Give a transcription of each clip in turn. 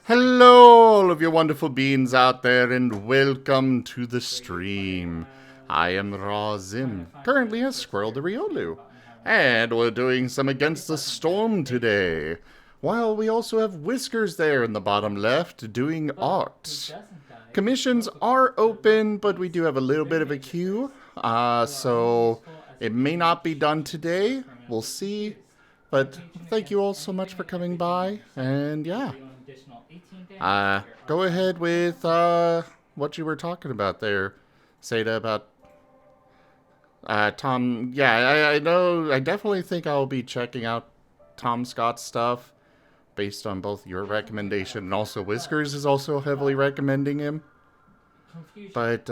Hello, all of you wonderful beings out there, and welcome to the stream. I am Razim, currently a Squirrel de Riolu, and we're doing some Against the Storm today. While we also have Whiskers there in the bottom left doing art. Commissions are open, but we do have a little bit of a queue, so it may not be done today. We'll see. But thank you all so much for coming by, and yeah. Go ahead with what you were talking about there, Seda, about Tom. Yeah, I know. I definitely think I'll be checking out Tom Scott's stuff based on both your recommendation and also Whiskers is also heavily recommending him. But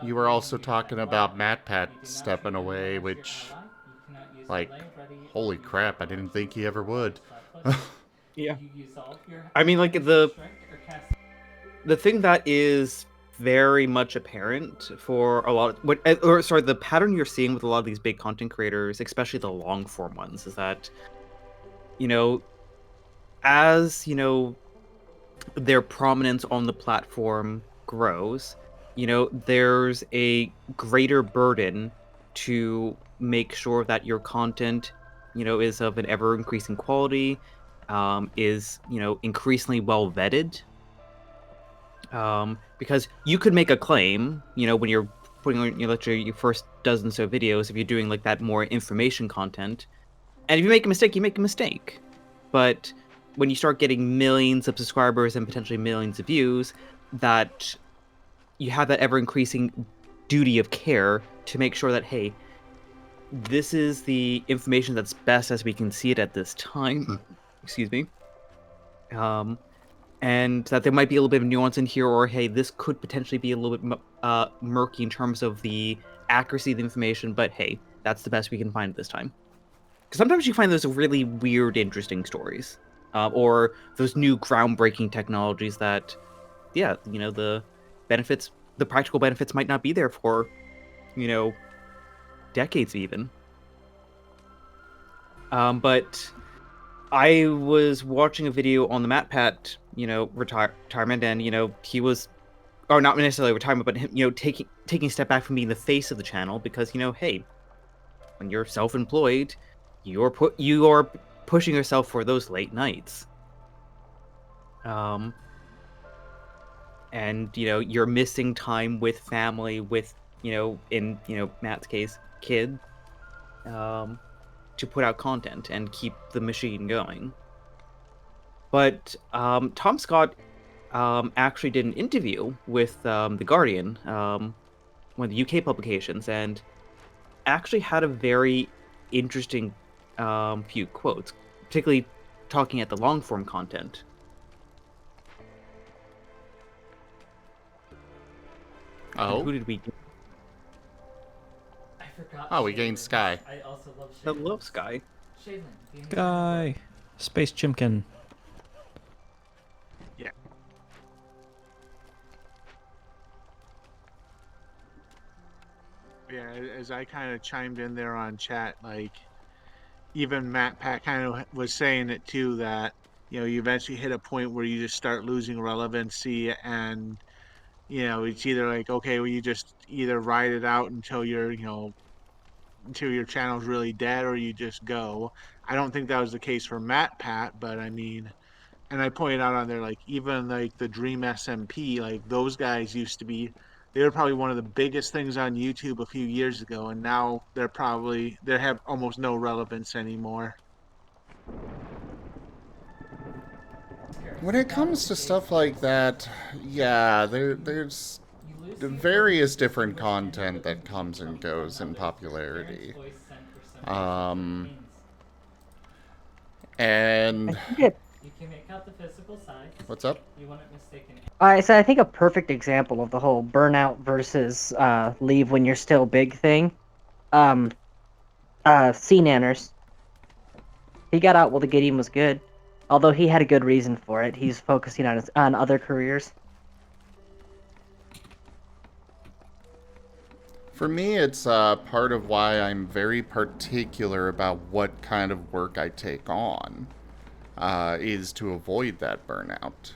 you were also talking about Matt Pat stepping away, which, like, holy crap, I didn't think he ever would. Yeah. I mean, like, the thing that is very much apparent for a lot of the pattern you're seeing with a lot of these big content creators, especially the long form ones, is that, as, their prominence on the platform grows, there's a greater burden to make sure that your content, is of an ever increasing quality, is, increasingly well vetted. Because you could make a claim, when you're putting on your first dozen or so videos, if you're doing like that more information content, and if you make a mistake, you make a mistake. But when you start getting millions of subscribers and potentially millions of views, that you have that ever increasing duty of care to make sure that, hey, this is the information that's best as we can see it at this time. Excuse me. And that there might be a little bit of nuance in here, or hey, this could potentially be a little bit murky in terms of the accuracy of the information, but hey, that's the best we can find at this time. Because sometimes you find those really weird, interesting stories, or those new groundbreaking technologies that, yeah, the benefits, the practical benefits might not be there for, decades even. But I was watching a video on the MatPat, retirement, and he was, or not necessarily retirement, but him, taking a step back from being the face of the channel because hey, when you're self-employed, you are pushing yourself for those late nights, and you're missing time with family, with in Matt's case, kid, to put out content and keep the machine going. But Tom Scott actually did an interview with The Guardian, one of the UK publications, and actually had a very interesting few quotes, particularly talking at the long form content. Oh? And who did we get? Oh, we gained Sky. Hello, Sky. Guy, Space Chimkin. Yeah. Yeah, as I kind of chimed in there on chat, like, even Matt Pat kind of was saying it too, that, you eventually hit a point where you just start losing relevancy, and, it's either like, okay, well, you just either ride it out until until your channel's really dead, or you just go. I don't think that was the case for Matt Pat, but I mean, and I pointed out on there, like, even like the Dream SMP, like, those guys used to be, they were probably one of the biggest things on YouTube a few years ago, and now they have almost no relevance anymore. When it comes to stuff like that, yeah, there's various different content that comes and goes in popularity. And what's up? So I think a perfect example of the whole burnout versus leave when you're still big thing. C Nanners. He got out while the game was good, although he had a good reason for it. He's focusing on other careers. For me, it's part of why I'm very particular about what kind of work I take on. is to avoid that burnout.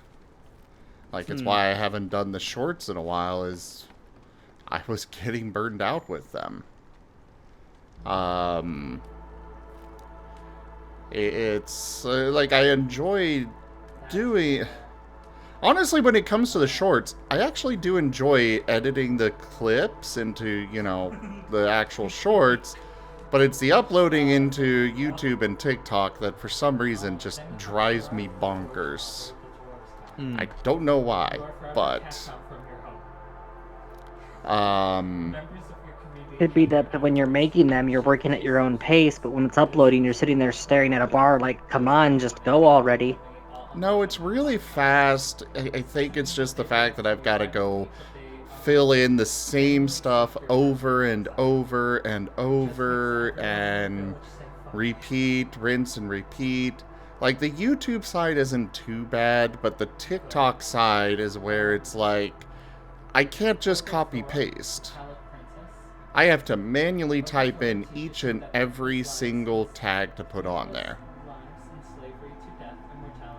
Like, it's why I haven't done the shorts in a while, is I was getting burned out with them. It's like I enjoy doing. Honestly, when it comes to the shorts, I actually do enjoy editing the clips into, the actual shorts, but it's the uploading into YouTube and TikTok that for some reason just drives me bonkers. I don't know why, but Could be that when you're making them, you're working at your own pace, but when it's uploading, you're sitting there staring at a bar like, come on, just go already. no, it's really fast. I think it's just the fact that I've got to go fill in the same stuff over and over and over and repeat, rinse and repeat. Like, the YouTube side isn't too bad, but the TikTok side is where it's like, I can't just copy paste. I have to manually type in each and every single tag to put on there.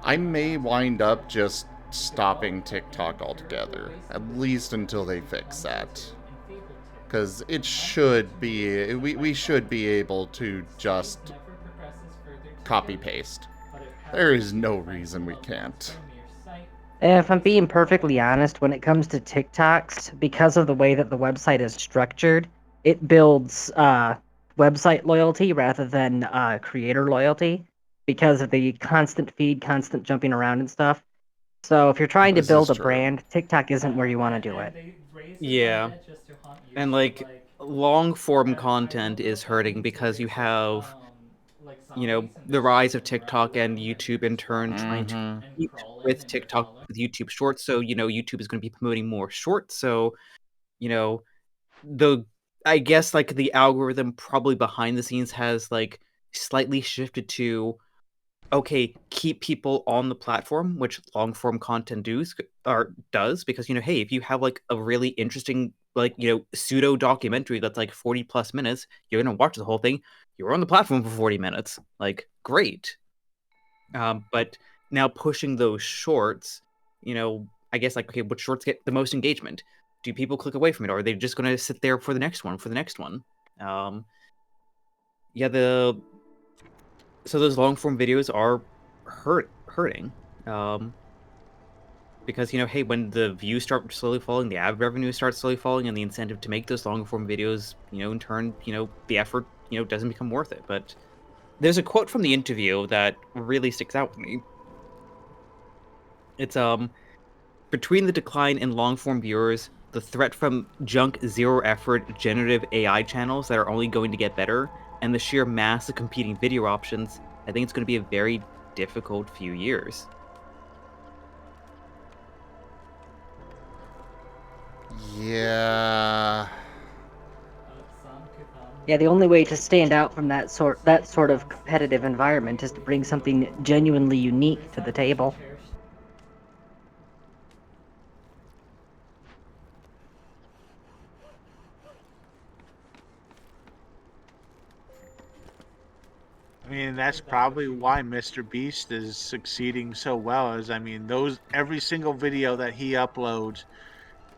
I may wind up just stopping TikTok altogether, at least until they fix that. Because it should be, we should be able to just copy paste. There is no reason we can't. If I'm being perfectly honest, when it comes to TikToks, because of the way that the website is structured, it builds website loyalty rather than creator loyalty because of the constant feed, constant jumping around and stuff. So if you're trying to This is build a true. brand, TikTok isn't where you want to do it. Yeah. And like long form content is hurting because you have the rise of TikTok and YouTube in turn trying to compete with TikTok with YouTube Shorts. So, YouTube is going to be promoting more shorts. So, you know, the I guess like the algorithm probably behind the scenes has like slightly shifted to okay, keep people on the platform, which long form content does because hey, if you have like a really interesting like pseudo documentary that's like 40 plus minutes, you're gonna watch the whole thing. You're on the platform for 40 minutes, like great. But now pushing those shorts, I guess like okay, what shorts get the most engagement? Do people click away from it, or are they just gonna sit there for the next one? Yeah, so those long form videos are hurting. Because hey, when the views start slowly falling, the ad revenue starts slowly falling, and the incentive to make those long form videos, in turn, the effort, doesn't become worth it. But there's a quote from the interview that really sticks out with me. It's between the decline in long form viewers, the threat from junk zero effort generative AI channels that are only going to get better, and the sheer mass of competing video options, I think it's going to be a very difficult few years. Yeah. Yeah, the only way to stand out from that sort of competitive environment is to bring something genuinely unique to the table. I mean, that's probably why Mr. Beast is succeeding so well. Every single video that he uploads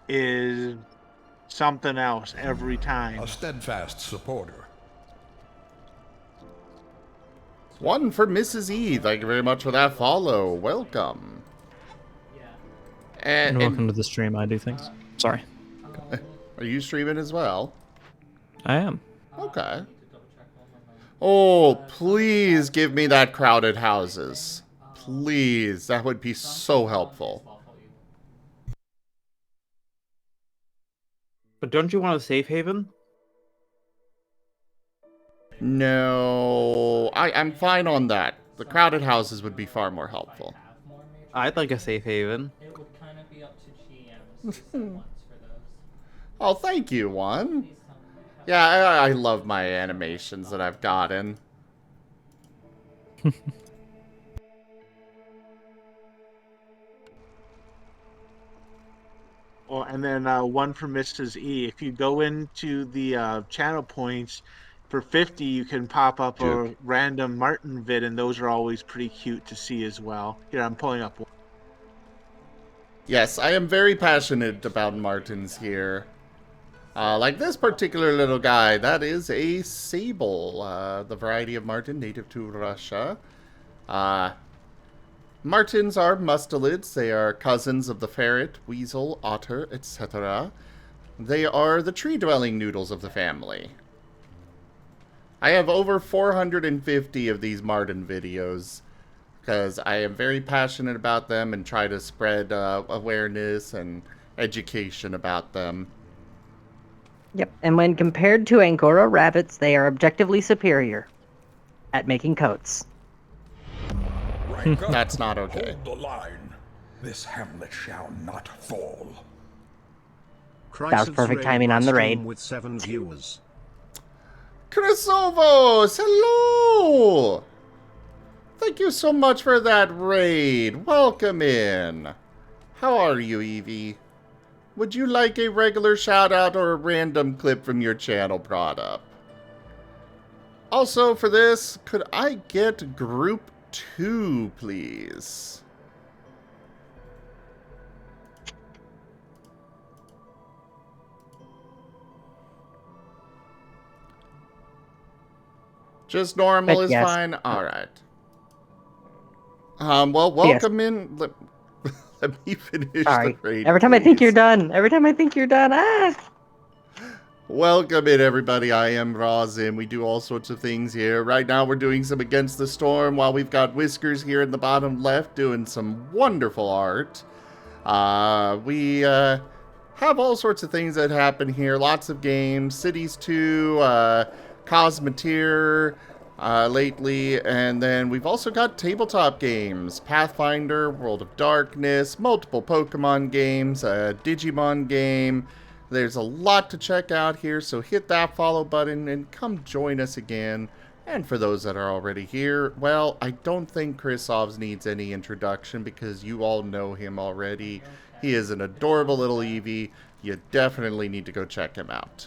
is something else every time. A steadfast supporter. One for Mrs. E. Thank you very much for that follow. Welcome. And And welcome to the stream. I do things. Sorry. are you streaming as well? I am. Okay. Oh, please give me that crowded houses. Please, that would be so helpful. But don't you want a safe haven? No, I'm fine on that. The crowded houses would be far more helpful. I'd like a safe haven. Oh, thank you, one. Yeah, I love my animations that I've gotten. Oh, and then one for Mrs. E. If you go into the channel points, for 50 you can pop up Sure. a random Marten vid, and those are always pretty cute to see as well. Here, I'm pulling up one. Yes, I am very passionate about Martens here. Like this particular little guy, that is a sable, the variety of Marten native to Russia. Martens are mustelids. They are cousins of the ferret, weasel, otter, etc. They are the tree-dwelling noodles of the family. I have over 450 of these Marten videos because I am very passionate about them and try to spread awareness and education about them. Yep, and when compared to Angora rabbits, they are objectively superior at making coats. Rank up. That's not okay. Hold the line. This hamlet shall not fall. That was perfect timing on the raid. With 7 viewers. Chrysovos, hello! Thank you so much for that raid. Welcome in. How are you, Evie? Would you like a regular shout-out or a random clip from your channel brought up? Also, for this, could I get group 2, please? Just normal But is yes. fine? Alright. Well, welcome in. Let me finish Sorry. the raid, Every time I think please. you're done. Every time I think you're done. Welcome in, everybody. I am Razim. We do all sorts of things here. Right now, we're doing some Against the Storm, while we've got Whiskers here in the bottom left doing some wonderful art. We have all sorts of things that happen here. Lots of games. Cities 2, Cosmeteer lately. And then we've also got tabletop games. Pathfinder, World of Darkness, multiple Pokemon games, a Digimon game. There's a lot to check out here, so hit that follow button and come join us again. And for those that are already here, well, I don't think Chrysovs needs any introduction because you all know him already. He is an adorable little Eevee. You definitely need to go check him out.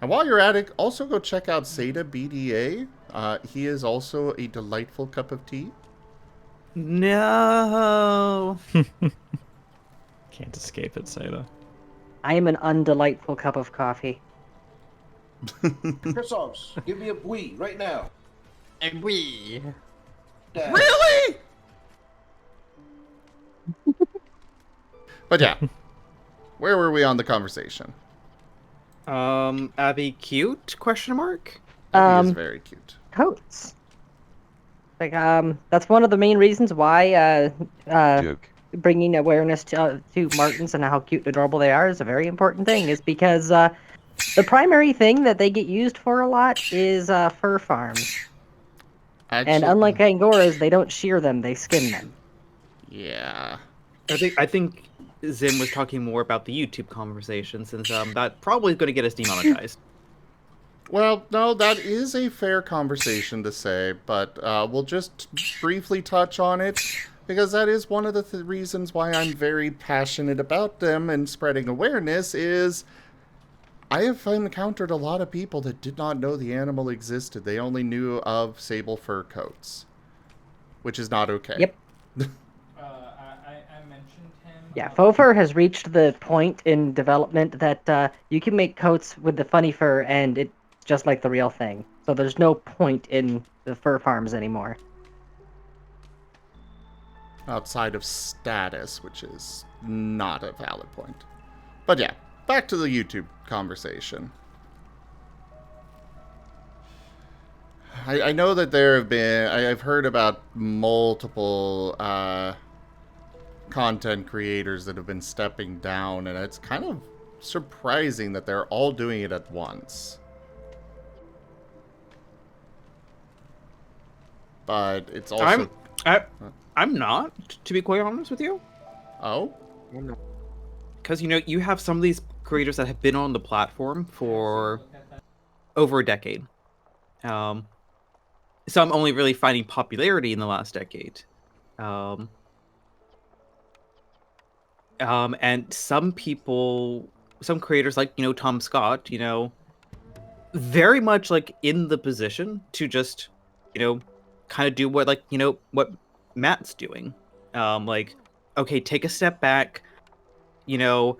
And while you're at it, also go check out Seda BDA. He is also a delightful cup of tea. No. Can't escape it, Seda. I am an undelightful cup of coffee. Chrysovs, give me a bui right now. And we. Really? But yeah, where were we on the conversation? Abby cute? Question mark. He is Um, very cute. Coats. Like, that's one of the main reasons why Joke. bringing awareness to Martens and how cute and adorable they are is a very important thing. Is because the primary thing that they get used for a lot is fur farms. Actually, And unlike Angoras, they don't shear them; they skin them. yeah. I think Zim was talking more about the YouTube conversation, since that probably is going to get us demonetized. Well, no, that is a fair conversation to say, but we'll just briefly touch on it, because that is one of the reasons why I'm very passionate about them and spreading awareness is I have encountered a lot of people that did not know the animal existed. They only knew of sable fur coats, which is not okay. Yep. I mentioned him. Yeah, faux fur has reached the point in development that you can make coats with the funny fur, and it's just like the real thing. So there's no point in the fur farms anymore. Outside of status, which is not a valid point. But yeah, back to the YouTube conversation. I know that there have been... I've heard about multiple content creators that have been stepping down, and it's kind of surprising that they're all doing it at once. But it's also... I'm not, to be quite honest with you. Oh? Because, you have some of these creators that have been on the platform for over a decade. Some only really finding popularity in the last decade. And some people, some creators like, Tom Scott, very much like in the position to just, kind of do what what Matt's doing. Like, okay, take a step back, you know,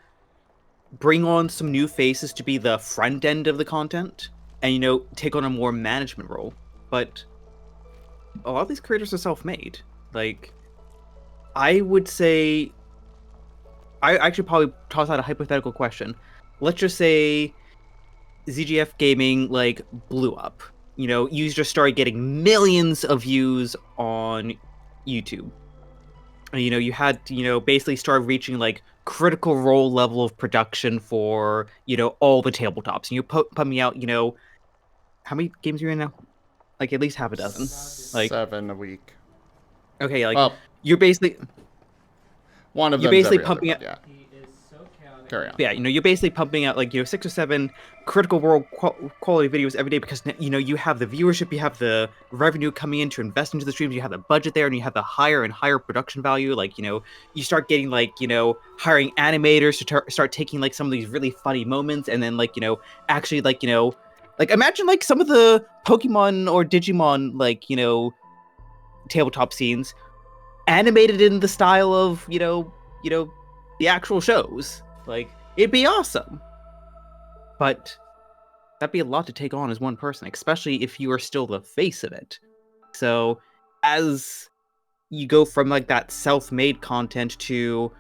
bring on some new faces to be the front end of the content, and take on a more management role. But a lot of these creators are self-made. Like, I would say, I actually probably toss out a hypothetical question. Let's just say ZGF Gaming blew up. You just started getting millions of views on YouTube. You had basically start reaching critical role level of production for all the tabletops. And you put me out. How many games are you in now? Like at least half a dozen. Like 7 a week. okay, Well, you're basically one of you're them's basically every other pumping month, out. yeah. Carry on. Yeah, you're basically pumping out 6 or 7 critical role quality videos every day because you have the viewership, you have the revenue coming in to invest into the streams, you have the budget there, and you have the higher and higher production value. You start getting hiring animators to start taking some of these really funny moments, and then actually imagine some of the Pokemon or Digimon tabletop scenes animated in the style of the actual shows. It'd be awesome. But that'd be a lot to take on as one person, especially if you are still the face of it. So as you go from that self-made content to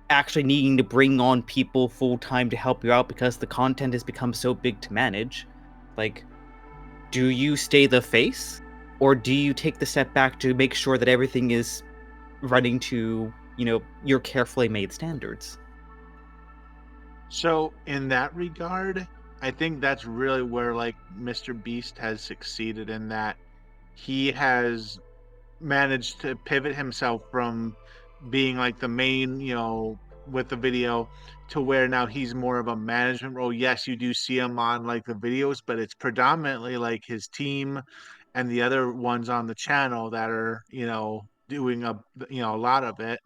actually needing to bring on people full-time to help you out because the content has become so big to manage, do you stay the face? Or do you take the step back to make sure that everything is running to, your carefully made standards? So in that regard, I think that's really where Mr. Beast has succeeded in that he has managed to pivot himself from being the main, with the video to where now he's more of a management role. Yes, you do see him on the videos, but it's predominantly his team and the other ones on the channel that are, doing a lot of it.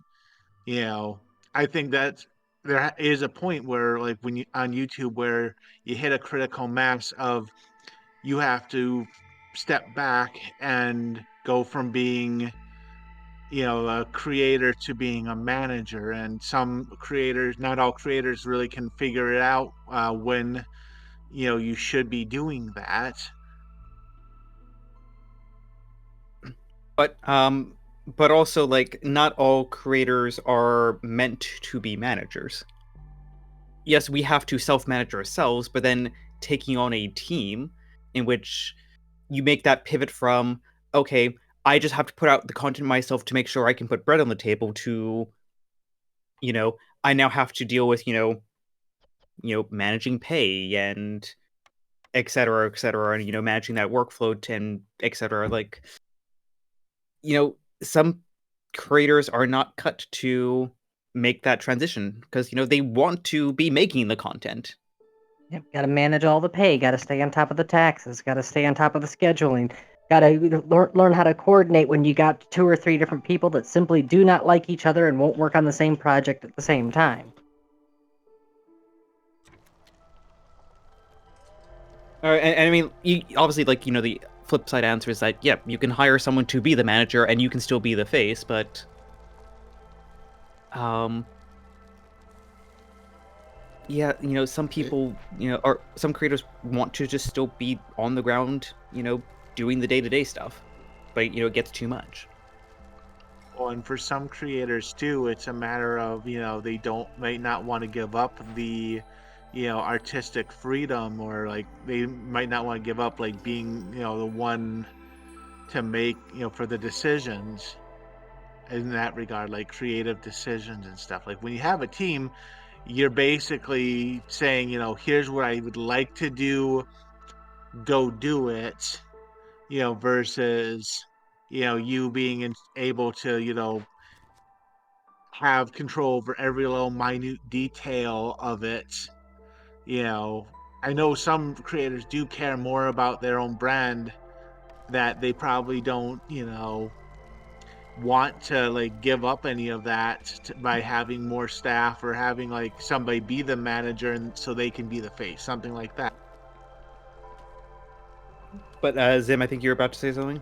you know I think that there is a point where when you on YouTube where you hit a critical mass of you have to step back and go from being a creator to being a manager. And some creators, not all creators, really can figure it out when you should be doing that. But also not all creators are meant to be managers. Yes, we have to self-manage ourselves, but then taking on a team in which you make that pivot from, okay, I just have to put out the content myself to make sure I can put bread on the table, to I now have to deal with managing pay and et cetera, and managing that workflow and et cetera. Some creators are not cut to make that transition because they want to be making the content. Yep, gotta manage all the pay, gotta stay on top of the taxes, gotta stay on top of the scheduling, gotta learn how to coordinate when you got 2 or 3 different people that simply do not like each other and won't work on the same project at the same time. And I mean, obviously, the flip side answer is that, yeah, you can hire someone to be the manager and you can still be the face, but yeah, some people, or some creators want to just still be on the ground, doing the day-to-day stuff, but it gets too much. Well, and for some creators too, it's a matter of they might not want to give up the artistic freedom, or they might not want to give up being the one to make for the decisions in that regard, creative decisions and stuff. When you have a team, you're basically saying here's what I would like to do, go do it, versus you being able to have control over every little minute detail of it. I know some creators do care more about their own brand, that they probably don't want to give up any of that by having more staff, or having somebody be the manager and so they can be the face, something like that. But Zim, I think you're about to say something.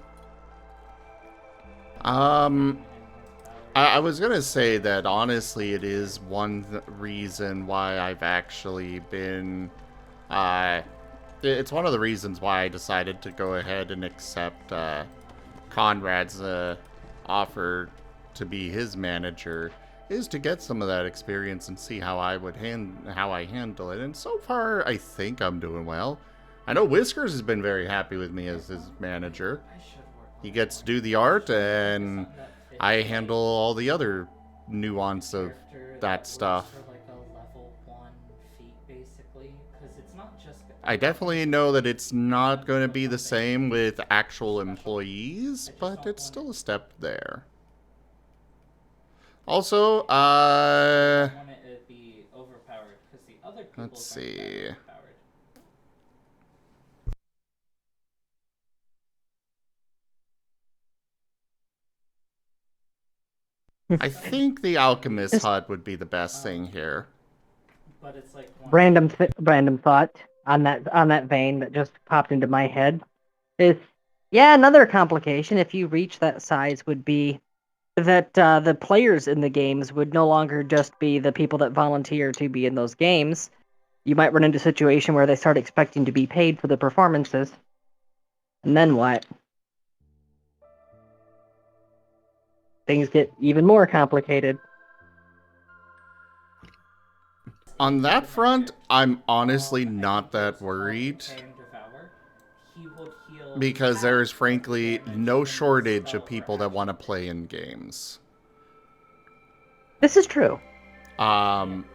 I was gonna say that honestly, it is one reason why I've actually been, it's one of the reasons why I decided to go ahead and accept Conrad's offer to be his manager, is to get some of that experience and see how I would how I handle it. And so far, I think I'm doing well. I know Whiskers has been very happy with me as his manager. He gets to do the art, and I handle all the other nuance of that stuff. I definitely know that it's not going to be the same with actual employees, but it's still a step there. Also, let's see. I think the Alchemist hut would be the best thing here. Random thought on that vein that just popped into my head is, yeah, another complication if you reach that size would be that the players in the games would no longer just be the people that volunteer to be in those games. You might run into a situation where they start expecting to be paid for the performances. And then what? Things get even more complicated. On that front, I'm honestly not that worried, because there is frankly no shortage of people that want to play in games. This is true. And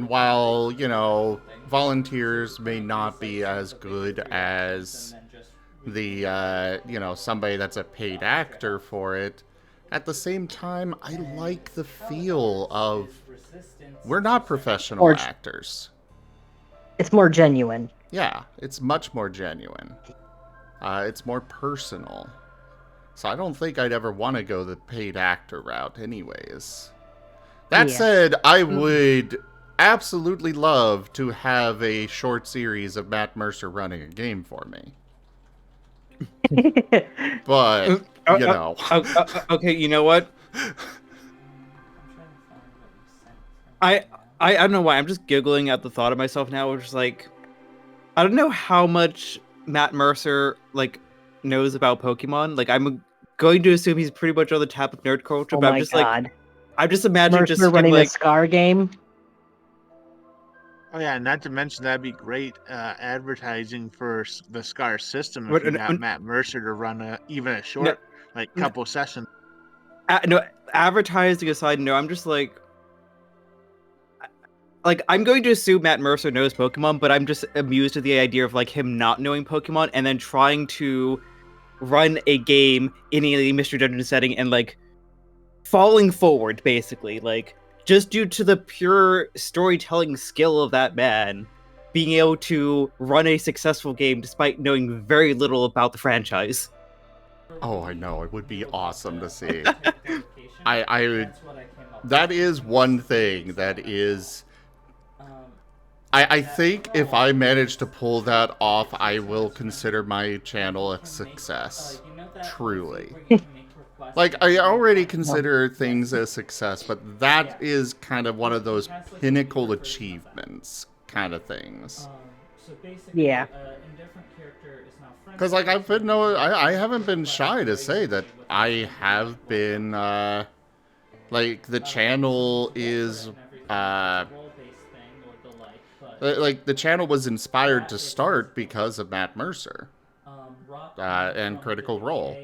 while, you know, volunteers may not be as good as the, you know, somebody that's a paid actor for it, at the same time, I like the feel of, we're not professional actors. It's more genuine. Yeah, it's much more genuine. It's more personal. So I don't think I'd ever want to go the paid actor route anyways. That said, I would absolutely love to have a short series of Matt Mercer running a game for me. But, you know. Okay, you know what? I don't know why. I'm just giggling at the thought of myself now, which is like, I don't know how much Matt Mercer, like, knows about Pokemon. Like, I'm going to assume he's pretty much on the top of nerd culture, but I'm just like, I'm just imagining Mercer just running like, a Scar game. Oh yeah, not to mention that'd be great advertising for the Scar system if you got Matt Mercer to run even a short, couple sessions. No, advertising aside, no, I'm just like, I'm going to assume Matt Mercer knows Pokemon, but I'm just amused at the idea of like him not knowing Pokemon and then trying to run a game in a Mystery Dungeon setting and like falling forward, basically, like just due to the pure storytelling skill of that man, being able to run a successful game despite knowing very little about the franchise. Oh, I know. It would be awesome to see. I would. That is one thing that is. I think if I manage to pull that off, I will consider my channel a success. Truly. Like, I already consider things a success, but that is kind of one of those pinnacle achievements kind of things. Yeah. Because, like, I haven't been shy to say that I have been, like, the channel is, like, the channel was inspired to start because of Matt Mercer and Critical Role.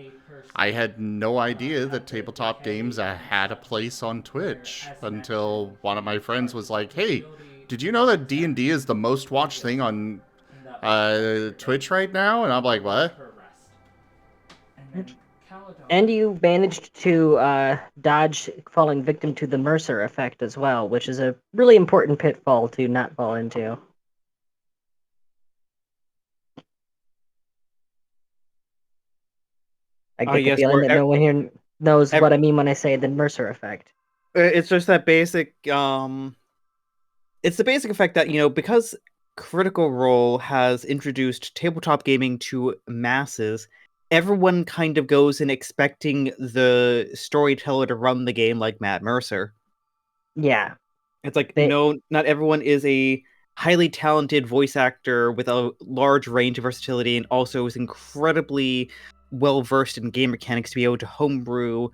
I had no idea that tabletop games had a place on Twitch until one of my friends was like, hey, did you know that D&D is the most watched thing on Twitch right now? And I'm like, what? And you managed to dodge falling victim to the Mercer effect as well, which is a really important pitfall to not fall into. I get the feeling that no one here knows what I mean when I say the Mercer effect. It's just that basic, it's the basic effect that, you know, because Critical Role has introduced tabletop gaming to masses, everyone kind of goes in expecting the storyteller to run the game like Matt Mercer. Yeah. It's like, They- no, not everyone is a highly talented voice actor with a large range of versatility and also is incredibly well versed in game mechanics to be able to homebrew,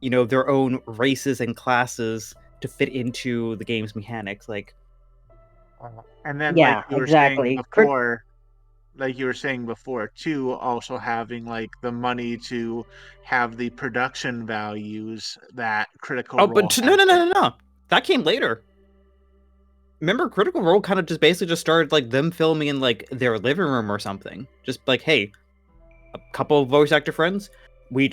their own races and classes to fit into the game's mechanics. Like, And then, Yeah, exactly. like you were saying before too, also having like the money to have the production values that Critical oh, Role but has. no, that came later. Remember, Critical Role kind of just basically just started like them filming in like their living room or something. Just like, hey, a couple of voice actor friends, we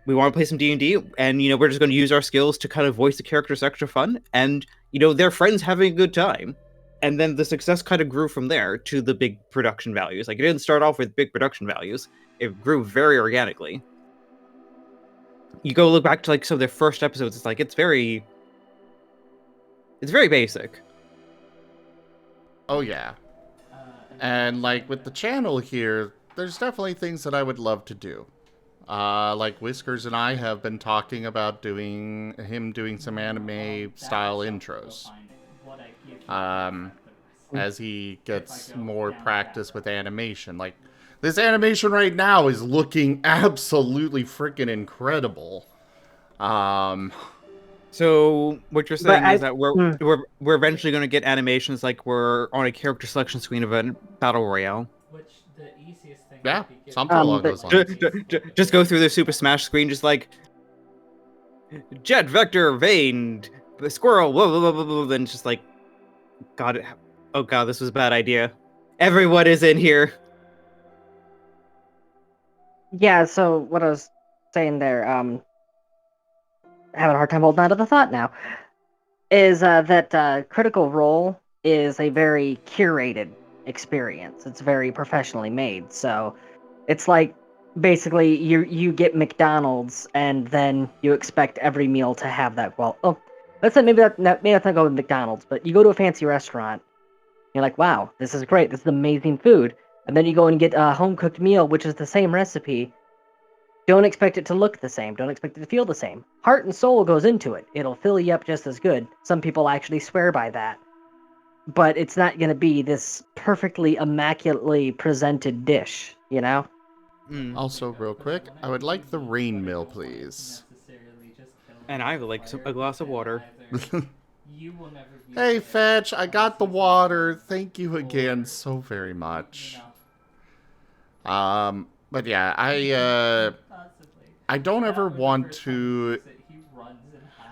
want to play some D&D, and we're just going to use our skills to kind of voice the characters extra fun, and their friends having a good time. And then the success kind of grew from there to the big production values. Like, it didn't start off with big production values. It grew very organically. You go look back to like some of their first episodes, it's like it's very basic. Oh yeah. And like with the channel here, there's definitely things that I would love to do. Like Whiskers and I have been talking about doing some anime style intros. As he gets more practice with animation. Like this animation right now is looking absolutely freaking incredible. So what you're saying is that Hmm. we're eventually going to get animations like we're on a character selection screen of a battle royale. Yeah, something along those lines. Just go through the Super Smash screen, just like jet vector veined squirrel, blah, blah, blah, blah, blah, then just like, God, oh God, this was a bad idea. Everyone is in here. Yeah, so what I was saying there, having a hard time holding on to the thought now, is that Critical Role is a very curated experience. It's very professionally made. So it's like basically you get McDonald's and then you expect every meal to have that. Well, oh, let's say maybe maybe that's not go with McDonald's, but you go to a fancy restaurant. You're like, wow, this is great. This is amazing food. And then you go and get a home cooked meal, which is the same recipe. Don't expect it to look the same. Don't expect it to feel the same. Heart and soul goes into it. It'll fill you up just as good. Some people actually swear by that. But it's not going to be this perfectly, immaculately presented dish, you know? Also, real quick, I would like the rain mill, please. And I would like a glass of water. Hey, Fetch, I got the water. Thank you again so very much. But yeah, I don't ever want to.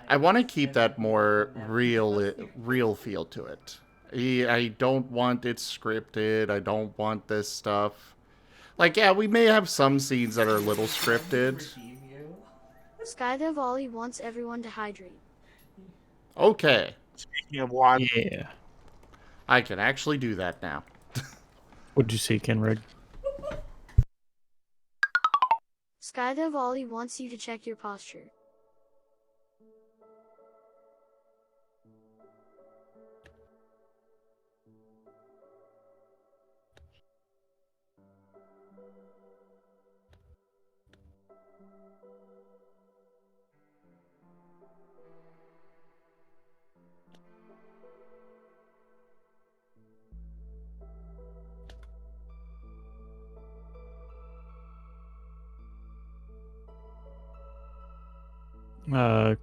I want to keep that more real feel to it. I don't want it scripted. I don't want this stuff. Like, yeah, we may have some scenes that are a little scripted. Skydive Ollie wants everyone to hydrate. Okay. Speaking of water, Yeah. I can actually do that now. What'd you see, Kenrig? Skydive Ollie wants you to check your posture.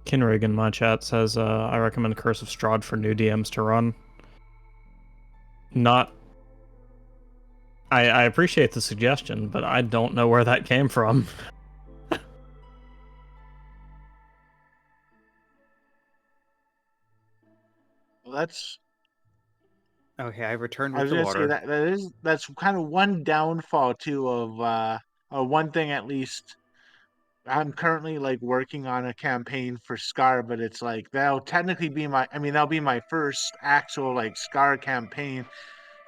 Kenrig in my chat says, I recommend Curse of Strahd for new DMs to run. Not... I appreciate the suggestion, but I don't know where that came from. well, that's. Okay, I returned I with was the gonna say water. that's kind of one downfall too of or one thing at least. I'm currently like working on a campaign for Scar, but it's like that'll technically be that'll be my first actual like Scar campaign.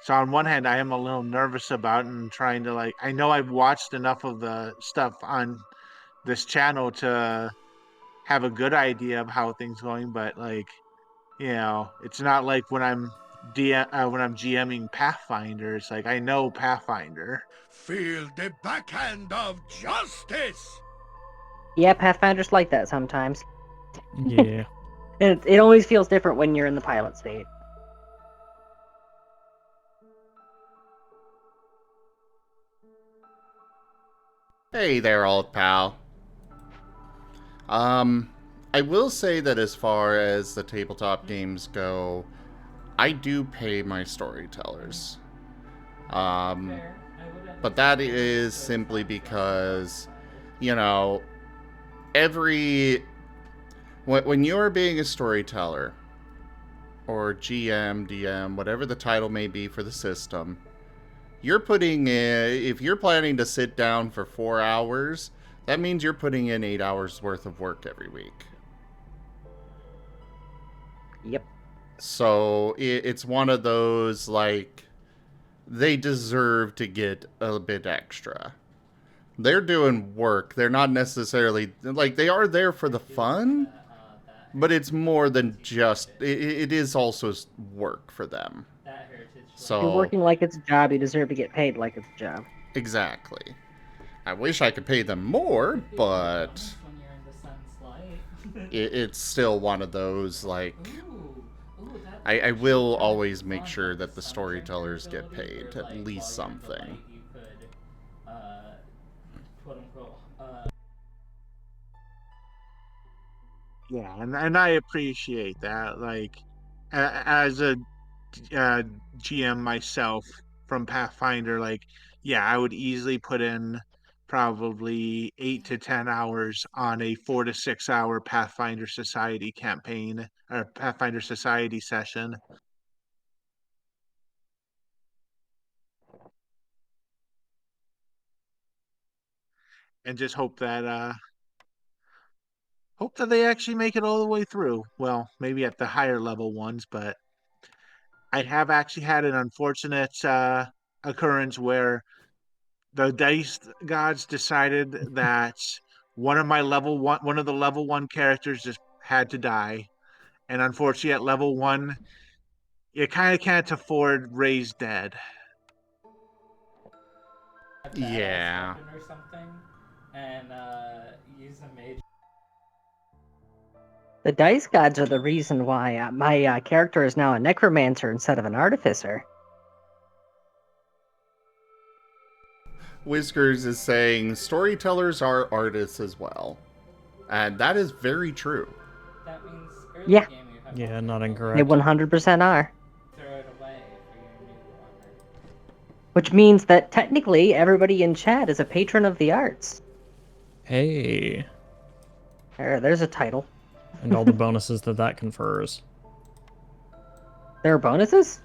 So on one hand, I am a little nervous about it and trying to like I know I've watched enough of the stuff on this channel to have a good idea of how things going, but like it's not like when I'm when I'm GMing Pathfinder, it's like I know Pathfinder. Feel the backhand of justice! Yeah, Pathfinder's like that sometimes. Yeah. And it always feels different when you're in the pilot state. Hey there, old pal. I will say that as far as the tabletop games go, I do pay my storytellers. But that is simply because, you know, when you're being a storyteller, or GM, DM, whatever the title may be for the system, you're putting in, if you're planning to sit down for 4 hours, that means you're putting in 8 hours worth of work every week. Yep. So it's one of those, like, they deserve to get a bit extra. They're doing work. They're not necessarily, like, they are there for the fun, but it's more than just, it is also work for them. If you're So, working like it's a job, you deserve to get paid like it's a job. exactly. I wish I could pay them more, but it's still one of those, like, I will always make sure that the storytellers get paid at least something. Yeah, and I appreciate that. Like, as a GM myself from Pathfinder, like, yeah, I would easily put in probably 8 to 10 hours on a 4 to 6 hour Pathfinder Society campaign or Pathfinder Society session. And just hope that they actually make it all the way through. Well, maybe at the higher level ones, but I have actually had an unfortunate occurrence where the dice gods decided that one of the level one characters just had to die, and unfortunately, at level one, you kind of can't afford raised dead. Yeah. The dice gods are the reason why my character is now a necromancer instead of an artificer. Whiskers is saying storytellers are artists as well. And that is very true. Yeah, Yeah, not they incorrect. 100% are. Which means that technically everybody in chat is a patron of the arts. Hey. There's a title. And all the bonuses that confers. There are bonuses?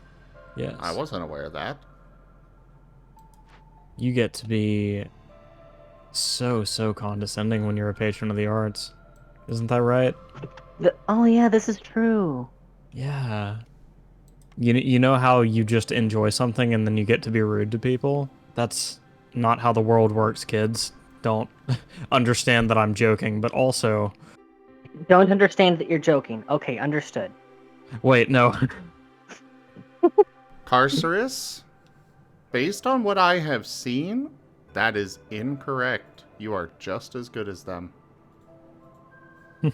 Yes. I wasn't aware of that. You get to be so condescending when you're a patron of the arts. Isn't that right? Oh yeah, this is true. Yeah. You know how you just enjoy something and then you get to be rude to people? That's not how the world works, kids. Don't understand that I'm joking, but also... Don't understand that you're joking. Okay, understood. Wait, no. Carcerus, based on what I have seen, that is incorrect. You are just as good as them. Yeah,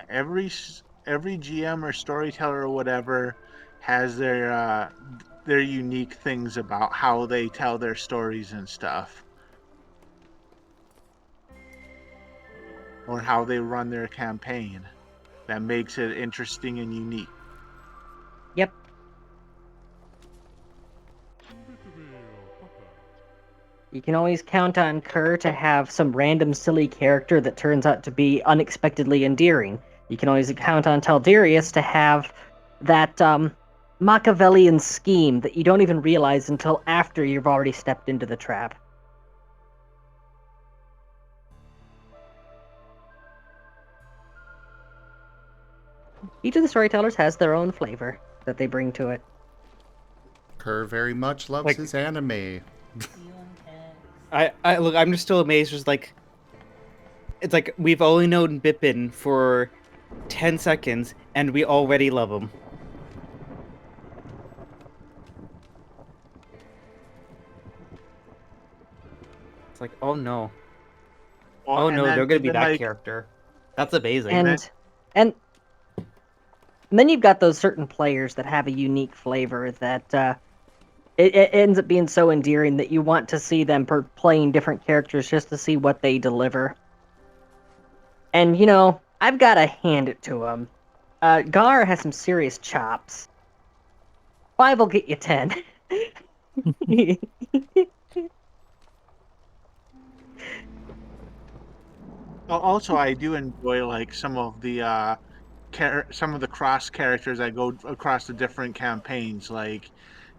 every GM or storyteller or whatever has their unique things about how they tell their stories and stuff, or how they run their campaign that makes it interesting and unique. Yep. You can always count on Kerr to have some random silly character that turns out to be unexpectedly endearing. You can always count on Taldarius to have that Machiavellian scheme that you don't even realize until after you've already stepped into the trap. Each of the storytellers has their own flavor that they bring to it. Kerr very much loves Like- his anime. I look. I'm just still amazed. Just like it's like we've only known Bippin for 10 seconds, and we already love him. It's like, oh no. Well, Oh and no, then they're gonna be even, that like, character. That's amazing. And then you've got those certain players that have a unique flavor that it ends up being so endearing that you want to see them playing different characters just to see what they deliver. And I've got to hand it to him. Gar has some serious chops. 5 will get you 10. also, I do enjoy like some of the some of the cross characters that go across the different campaigns. Like,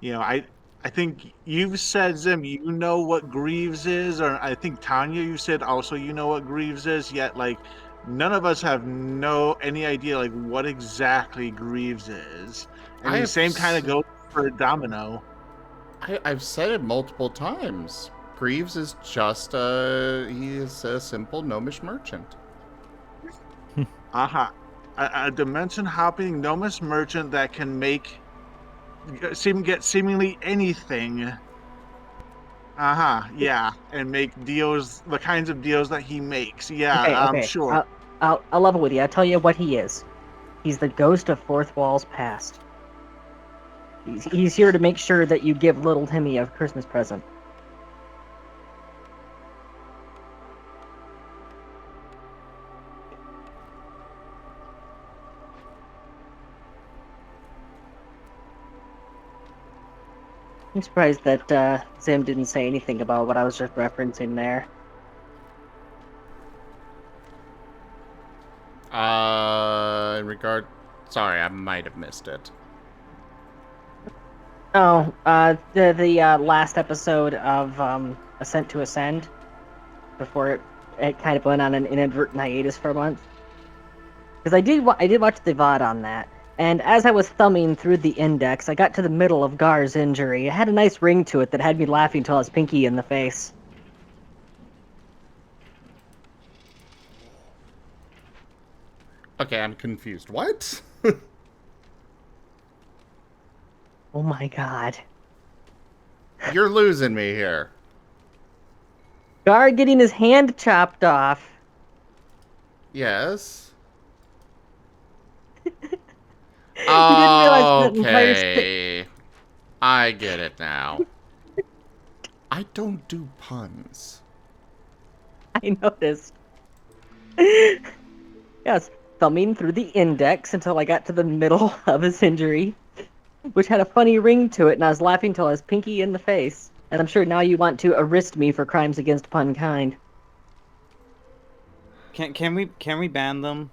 I think you've said, Zim, you know what Greaves is, or I think Tanya, you said also you know what Greaves is. Yet, like, none of us have any idea like what exactly Greaves is. And the same kind of goes for Domino. I've said it multiple times. Greaves is just he is a simple gnomish merchant. Aha. A dimension hopping gnomish merchant that can get seemingly anything. Yeah, and make deals, the kinds of deals that he makes. Yeah, Okay, I'm okay. sure. I'll level with you. I'll tell you what he is. He's the ghost of Fourth Wall's past. He's here to make sure that you give little Timmy a Christmas present. I'm surprised that Zim didn't say anything about what I was just referencing there. In regard, sorry, I might have missed it. Oh, the last episode of Ascent to Ascend, before it kind of went on an inadvertent hiatus for a month. Because I did watch the VOD on that, and as I was thumbing through the index, I got to the middle of Gar's injury. It had a nice ring to it that had me laughing till I was pinky in the face. Okay, I'm confused. What? Oh my god. You're losing me here. Gar getting his hand chopped off. Yes. You didn't realize that entire Okay. I get it now. I don't do puns. I noticed. Yes, thumbing through the index until I got to the middle of his injury, which had a funny ring to it, and I was laughing till I was pinky in the face. And I'm sure now you want to arrest me for crimes against punkind. Can we ban them?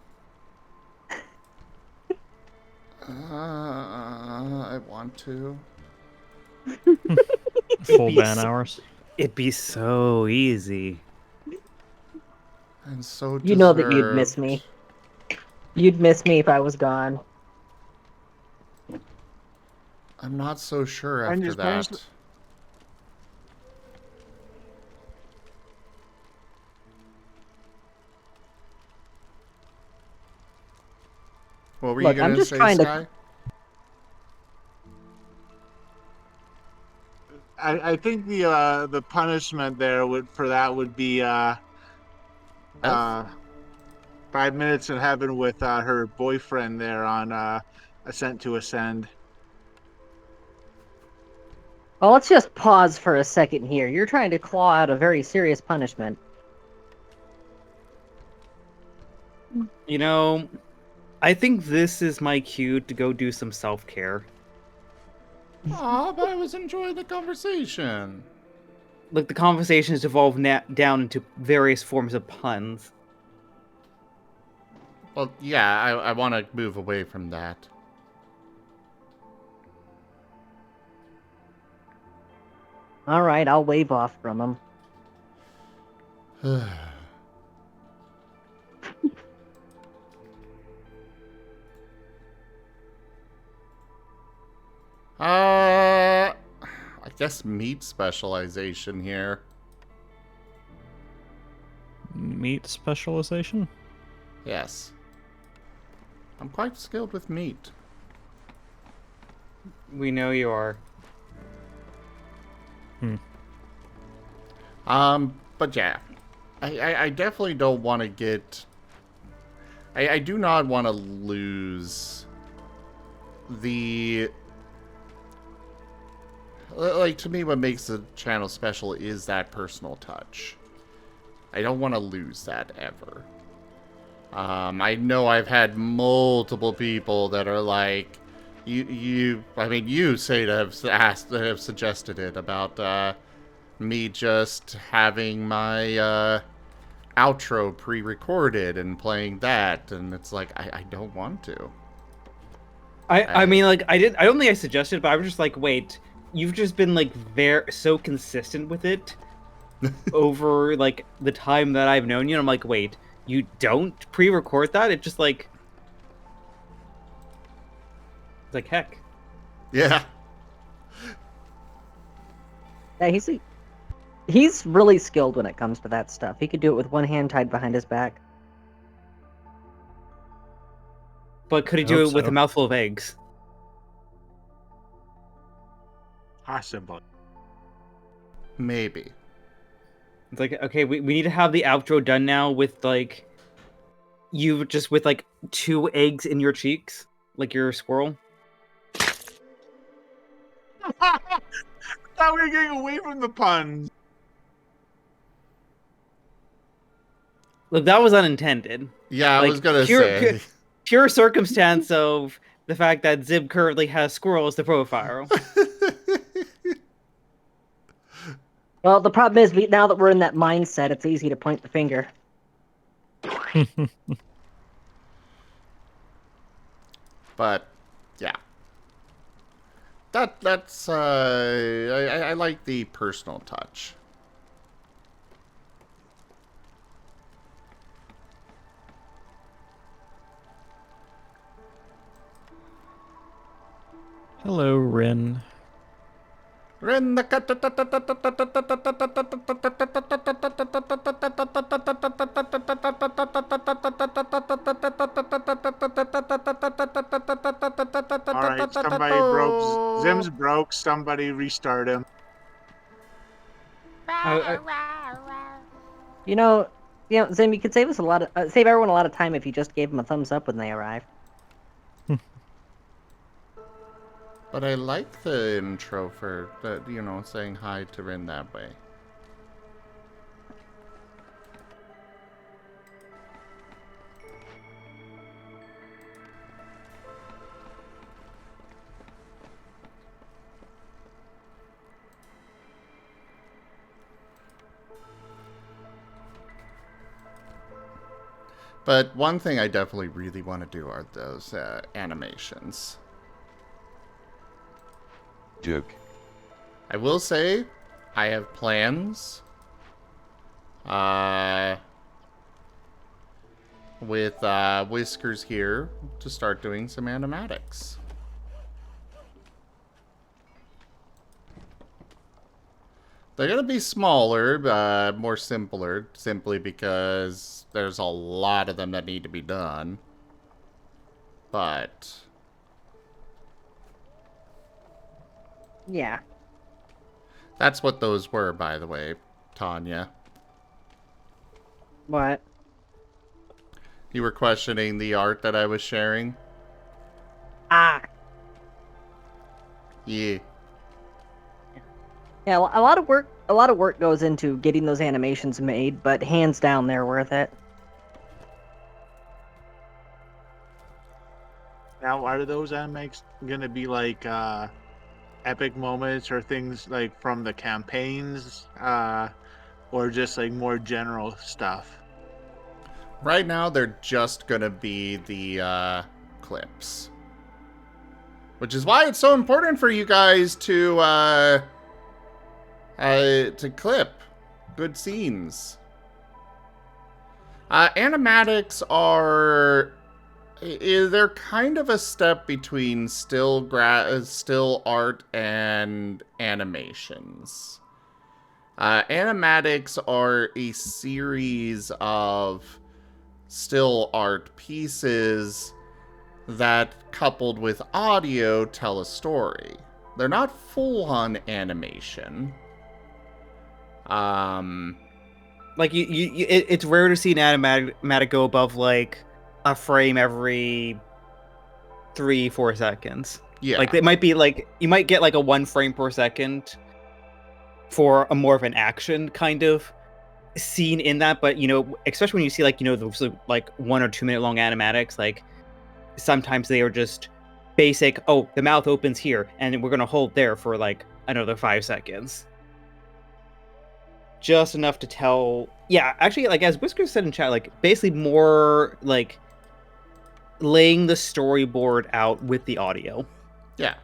I want to. Full ban hours. It'd be so easy. And so You know that you'd miss deserved. me. You'd miss me if I was gone. I'm not so sure And after just managed that. What were you Look, I'm gonna just say, trying to- Sky? I think the punishment there would be F? 5 minutes in heaven with her boyfriend there on Ascent to Ascend. Well, let's just pause for a second here. You're trying to claw out a very serious punishment. You know, I think this is my cue to go do some self-care. Aw, but I was enjoying the conversation. Like, the conversation has evolved down into various forms of puns. Well, yeah, I want to move away from that. All right, I'll wave off from him. I guess meat specialization here. Meat specialization? Yes. I'm quite skilled with meat. We know you are. But yeah, I definitely don't want to get. I do not want to lose the. Like, to me, what makes the channel special is that personal touch. I don't want to lose that ever. I know I've had multiple people that are like, I mean, you say to have suggested it about, me just having my, outro pre-recorded and playing that, and it's like, I don't want to. I mean, like, I don't think I suggested, but I was just like, wait, you've just been like so consistent with it over like the time that I've known you. And I'm like, wait, you don't pre-record that? It's just like, it's like heck. Yeah. Yeah, he's really skilled when it comes to that stuff. He could do it with one hand tied behind his back. But could he I do hope it with so. a mouthful of eggs? Possible. Maybe. It's like, okay, we need to have the outro done now with like you just with like 2 eggs in your cheeks, like you're a squirrel. Thought we were getting away from the puns. Look, that was unintended. Yeah, I Like, was gonna say. Pure circumstance of the fact that Zib currently has squirrel as the profile. Well, the problem is, now that we're in that mindset, it's easy to point the finger. But yeah, that's I like the personal touch. Hello, Rin. Rin the Alright, somebody broke. Zim's broke. Somebody restart him. You know, Zim, you could save us save everyone a lot of time if you just gave them a thumbs up when they arrive. But I like the intro for the, saying hi to Rin that way. But one thing I definitely really want to do are those animations. Joke. I will say, I have plans. With Whiskers here to start doing some animatics. They're gonna be smaller, more simpler, simply because there's a lot of them that need to be done. But Yeah. that's what those were, by the way, Tanya. What? You were questioning the art that I was sharing? Ah. Yeah. Yeah, a lot of work goes into getting those animations made, but hands down, they're worth it. Now, are those animes gonna be like epic moments or things like from the campaigns, or just like more general stuff? Right now, they're just gonna be the clips. Which is why it's so important for you guys to clip good scenes. Animatics are... they're kind of a step between still art and animations. Animatics are a series of still art pieces that, coupled with audio, tell a story. They're not full-on animation. Like it's rare to see an animatic go above like a frame every 3-4 seconds. Yeah. Like it might be like you might get like a 1 frame per second for a more of an action kind of scene in that, but especially when you see like those like 1 or 2 minute long animatics, like sometimes they are just basic. Oh, the mouth opens here, and we're gonna hold there for like another 5 seconds. Just enough to tell. Yeah, actually, like as Whiskers said in chat, like basically more like laying the storyboard out with the audio. Yeah.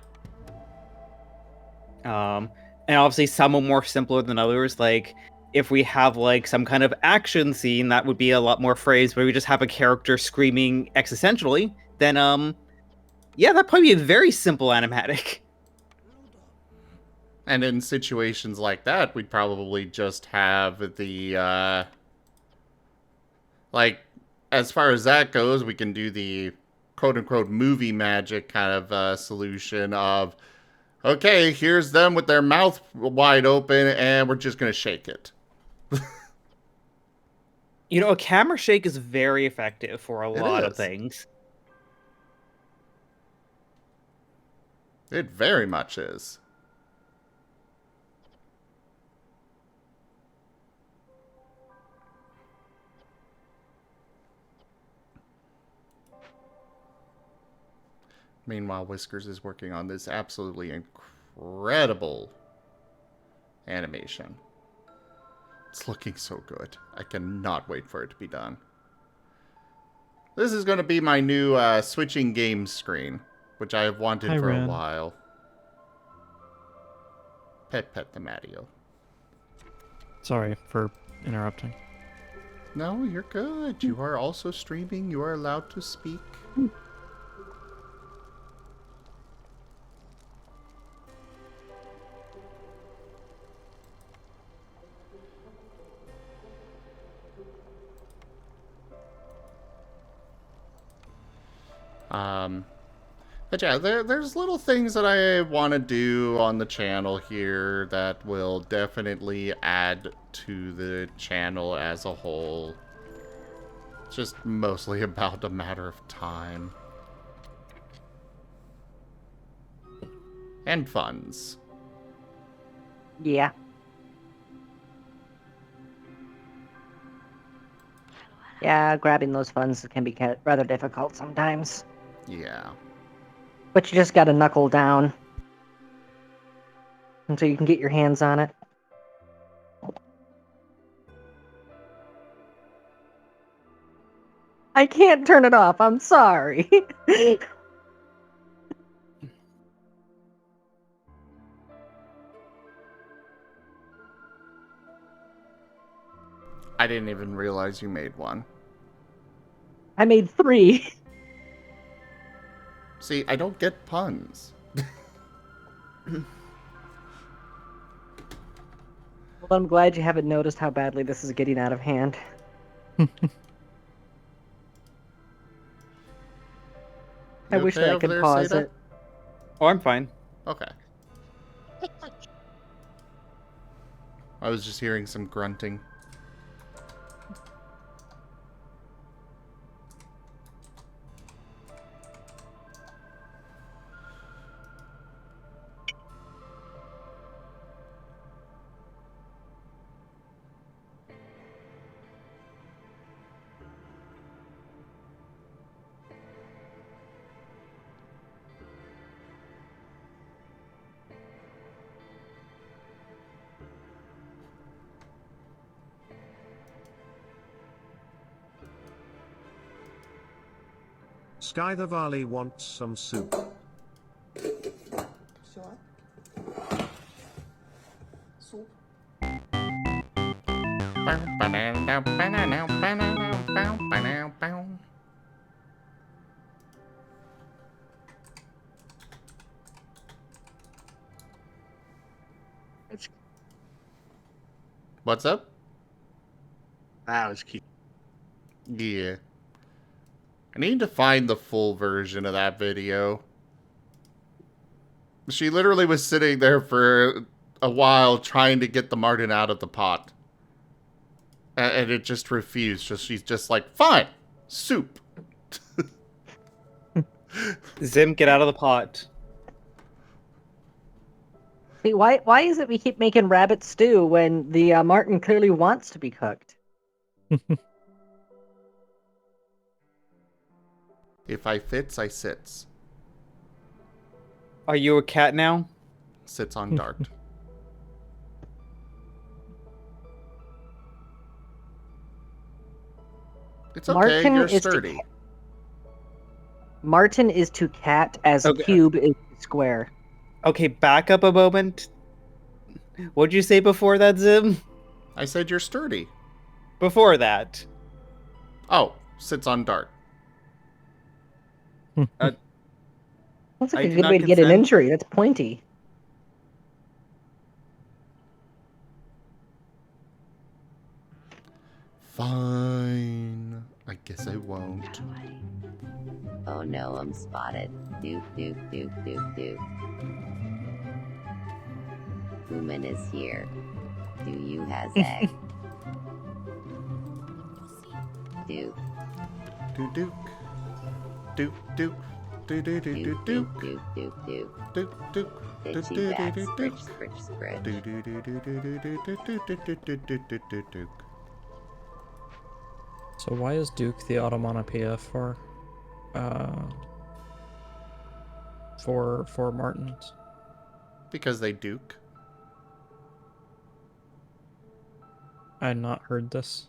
And obviously some are more simpler than others. Like if we have like some kind of action scene, that would be a lot more phrase, where we just have a character screaming existentially, then yeah, that'd probably be a very simple animatic. And in situations like that, we'd probably just have the, like, as far as that goes, we can do the quote-unquote movie magic kind of solution of, okay, here's them with their mouth wide open, and we're just going to shake it. A camera shake is very effective for a lot of things. It very much is. Meanwhile, Whiskers is working on this absolutely incredible animation. It's looking so good. I cannot wait for it to be done. This is going to be my new switching games screen, which I have wanted for a while. Pet the Mattio. Sorry for interrupting. No, you're good. You are also streaming. You are allowed to speak. But yeah, there's little things that I want to do on the channel here that will definitely add to the channel as a whole. It's just mostly about a matter of time. And funds. Yeah. Yeah, grabbing those funds can be rather difficult sometimes. Yeah. But you just gotta knuckle down until you can get your hands on it. I can't turn it off, I'm sorry. I didn't even realize you made one. I made 3. See, I don't get puns. Well, I'm glad you haven't noticed how badly this is getting out of hand. I wish that I could pause it. Oh, I'm fine. Okay. I was just hearing some grunting. Sky the Valley wants some soup. Soup. What's up? That was cute. Yeah. I need to find the full version of that video. She literally was sitting there for a while trying to get the Marten out of the pot. And it just refused. She's just like, fine, soup. Zim, get out of the pot. See, why is it we keep making rabbit stew when the Marten clearly wants to be cooked? If I fits, I sits. Are you a cat now? Sits on dart. It's okay, Marten you're is to sturdy. Marten is to cat as Okay. cube is to square. Okay, back up a moment. What'd you say before that, Zim? I said you're sturdy. Before that. Oh, sits on dart. That's like I a do good not way to get an consent. injury. That's pointy. Fine. I guess I won't. Oh no, I'm spotted. Duke, Duke, Duke, Duke, Duke. Human is here. Do you has egg? Duke. Duke, Duke. Duke, Duke. Duke, Duke, Duke, Duke, Duke, Duke, Duke, Duke, Duke. Duke, Duke. Itchy back, scritch, scritch, scritch. So why is Duke the automatopoeia for Martens? Because they duke. I had not heard this.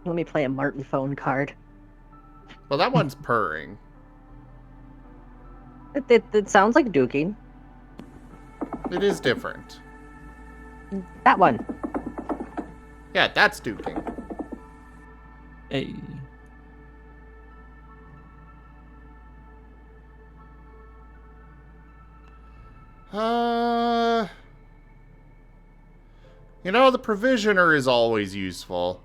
Let me play a Marten phone card. Well, that one's purring. It sounds like duking. It is different. That one. Yeah, that's duking. Hey. You know, the provisioner is always useful.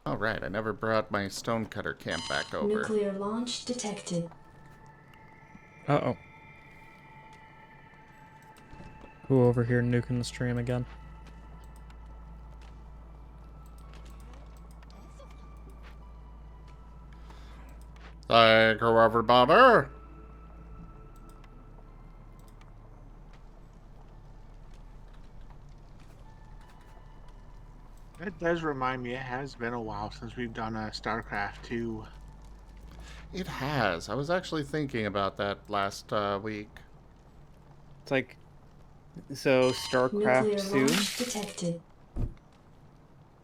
Oh, right, I never brought my stonecutter camp back over. Nuclear launch detected. Uh-oh. Who over here nuking the stream again? Thank you, everybody. That does remind me, it has been a while since we've done a StarCraft 2. It has. I was actually thinking about that last week. It's like, so StarCraft Nuclear soon? launch detected.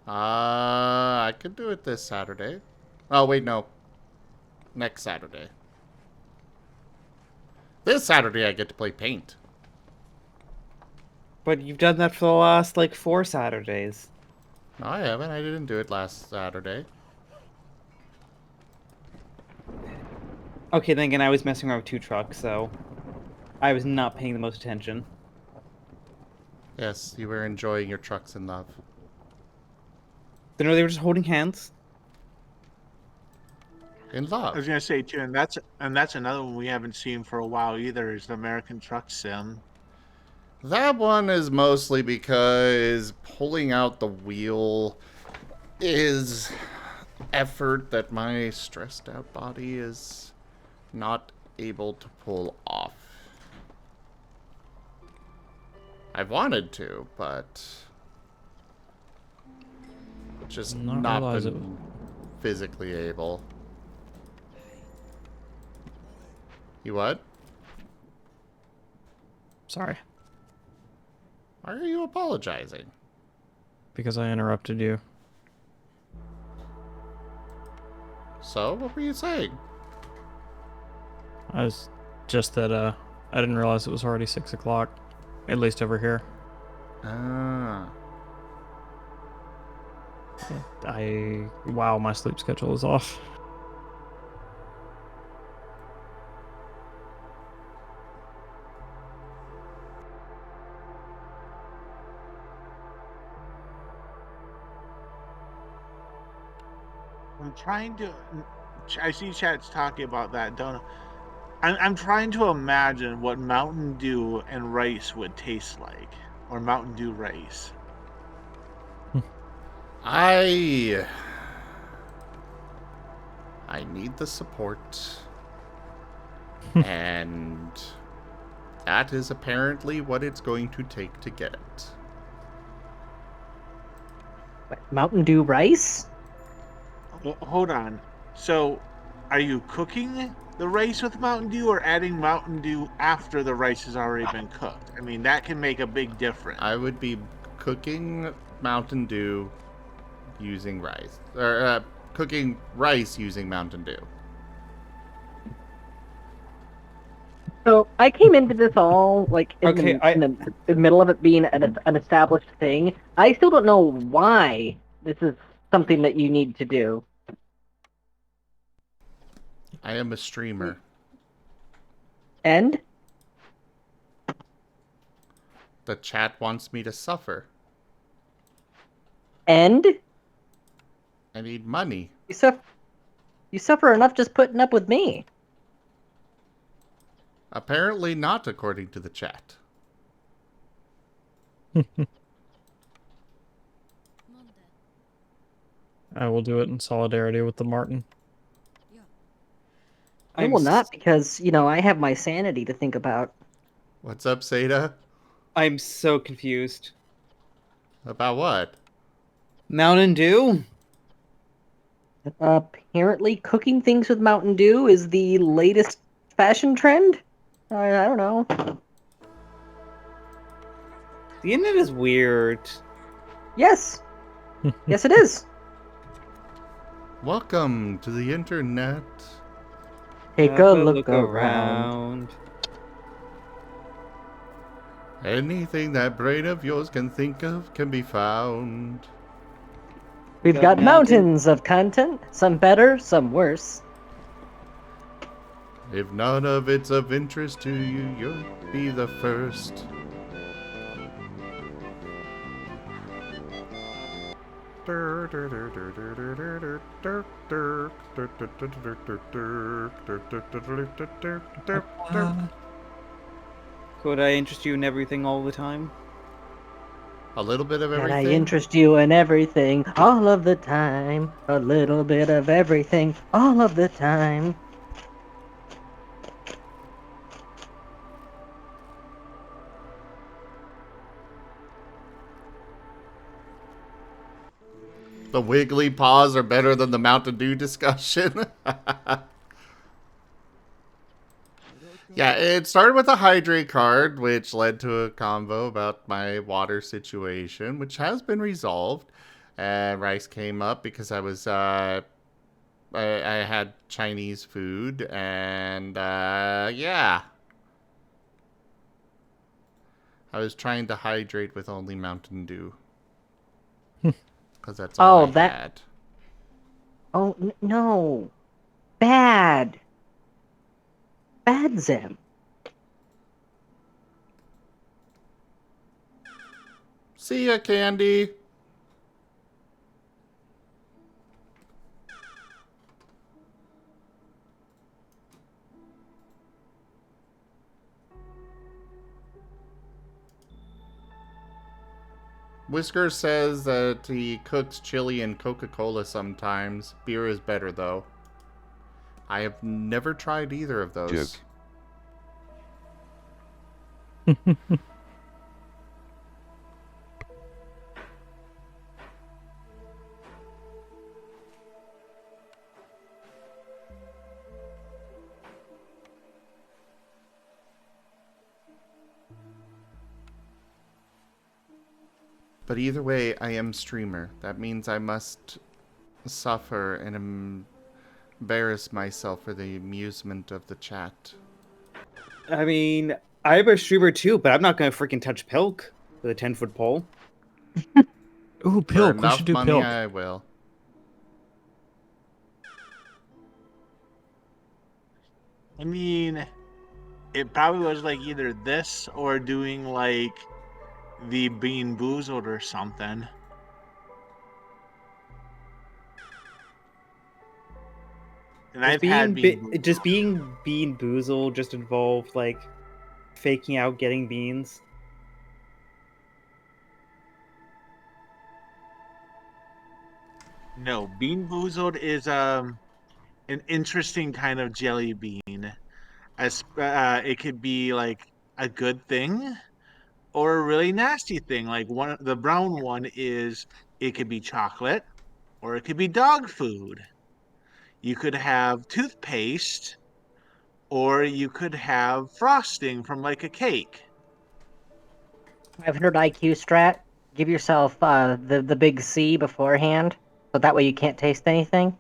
I could do it this Saturday. Oh, wait, no. Next Saturday. This Saturday I get to play paint. But you've done that for the last, like, 4 Saturdays. No, I haven't. I didn't do it last Saturday. Okay, then again, I was messing around with 2 trucks, so I was not paying the most attention. Yes, you were enjoying your trucks in love. Then they were just holding hands. In I love. was gonna say too, and that's another one we haven't seen for a while either, is the American Truck Sim. That one is mostly because pulling out the wheel is effort that my stressed out body is not able to pull off. I've wanted to, but just not been physically able. You what? Sorry. Why are you apologizing? Because I interrupted you. So, what were you saying? I was just that, I didn't realize it was already 6 o'clock. At least over here. Ah. Wow, my sleep schedule is off. I'm trying to. I see chat's talking about that, don't I? I'm trying to imagine what Mountain Dew and rice would taste like, or Mountain Dew rice. I need the support. And that is apparently what it's going to take to get it. Mountain Dew rice? Hold on. So, are you cooking the rice with Mountain Dew or adding Mountain Dew after the rice has already been cooked? I mean, that can make a big difference. I would be cooking Mountain Dew using rice. Or cooking rice using Mountain Dew. So I came into this all like in, Okay, the middle of it being an established thing. I still don't know why this is something that you need to do. I am a streamer. And The chat wants me to suffer. and I need money. you suffer enough just putting up with me. Apparently not, according to the chat. I will do it in solidarity with the Marten. I will not, because I have my sanity to think about. What's up, Seda? I'm so confused. About what? Mountain Dew? Apparently, cooking things with Mountain Dew is the latest fashion trend. I don't know. The internet is weird. Yes. Yes, it is. Welcome to the internet. Take Have a look around. Anything that brain of yours can think of can be found. We've got mountains of content, some better, some worse. If none of it's of interest to you, you'll be the first. Could I interest you in everything all the time? A little bit of And everything. I interest you in everything, all of the time. A little bit of everything, all of the time. The wiggly paws are better than the Mountain Dew discussion. Yeah, it started with a hydrate card, which led to a convo about my water situation, which has been resolved. Rice came up because I was, I had Chinese food, and, yeah. I was trying to hydrate with only Mountain Dew. Because that's all I had. Oh, no. Bad. Bad, Zim. See ya, Candy. Whiskers says that he cooks chili and Coca-Cola sometimes. Beer is better, though. I have never tried either of those. But either way, I am streamer. That means I must suffer and embarrass myself for the amusement of the chat. I mean, I'm a streamer too, but I'm not gonna freaking touch Pilk with a 10-foot pole. Ooh, For Pilk. We enough should do money, Pilk. I will. I mean, it probably was like either this or doing like the Bean Boozled or something. And I've had Bean Boozled. Just being Bean Boozled just involved like faking out getting beans. No, Bean Boozled is an interesting kind of jelly bean. As it could be like a good thing or a really nasty thing. Like the brown one is it could be chocolate or it could be dog food. You could have toothpaste or you could have frosting from like a cake. 500 IQ strat. Give yourself the big C beforehand, so that way you can't taste anything.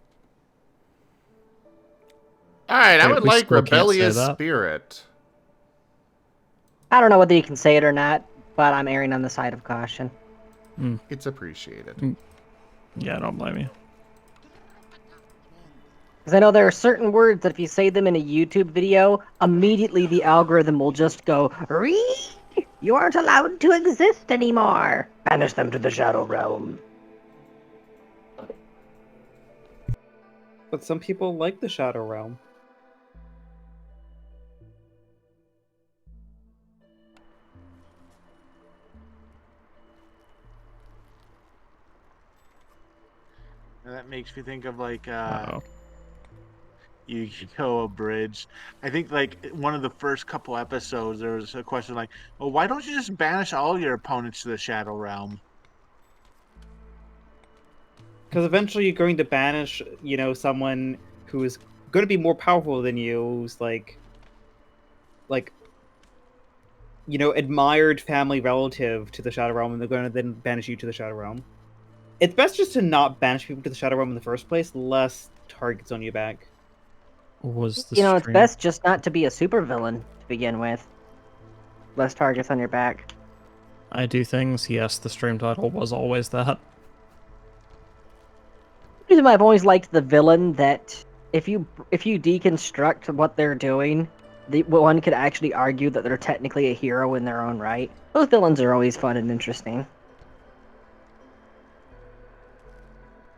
Alright, I Wait, would we like still can't say Rebellious that? Spirit. I don't know whether you can say it or not, but I'm erring on the side of caution. It's appreciated. Yeah, I don't blame you. Because I know there are certain words that if you say them in a YouTube video, immediately the algorithm will just go, "Ree! You aren't allowed to exist anymore. Banish them to the Shadow Realm." But some people like the Shadow Realm. And that makes me think of like Uh-oh. Yu-Gi-Oh! Bridge. I think like one of the first couple episodes there was a question like, well, why don't you just banish all your opponents to the Shadow Realm? Because eventually you're going to banish, someone who is going to be more powerful than you, who's like, admired family relative to the Shadow Realm, and they're going to then banish you to the Shadow Realm. It's best just to not banish people to the Shadow Realm in the first place, less targets on your back. Was the It's stream... best just not to be a supervillain to begin with. Less targets on your back. I do things? Yes, the stream title was always that. The reason why I've always liked the villain that if you deconstruct what they're doing, one could actually argue that they're technically a hero in their own right. Those villains are always fun and interesting.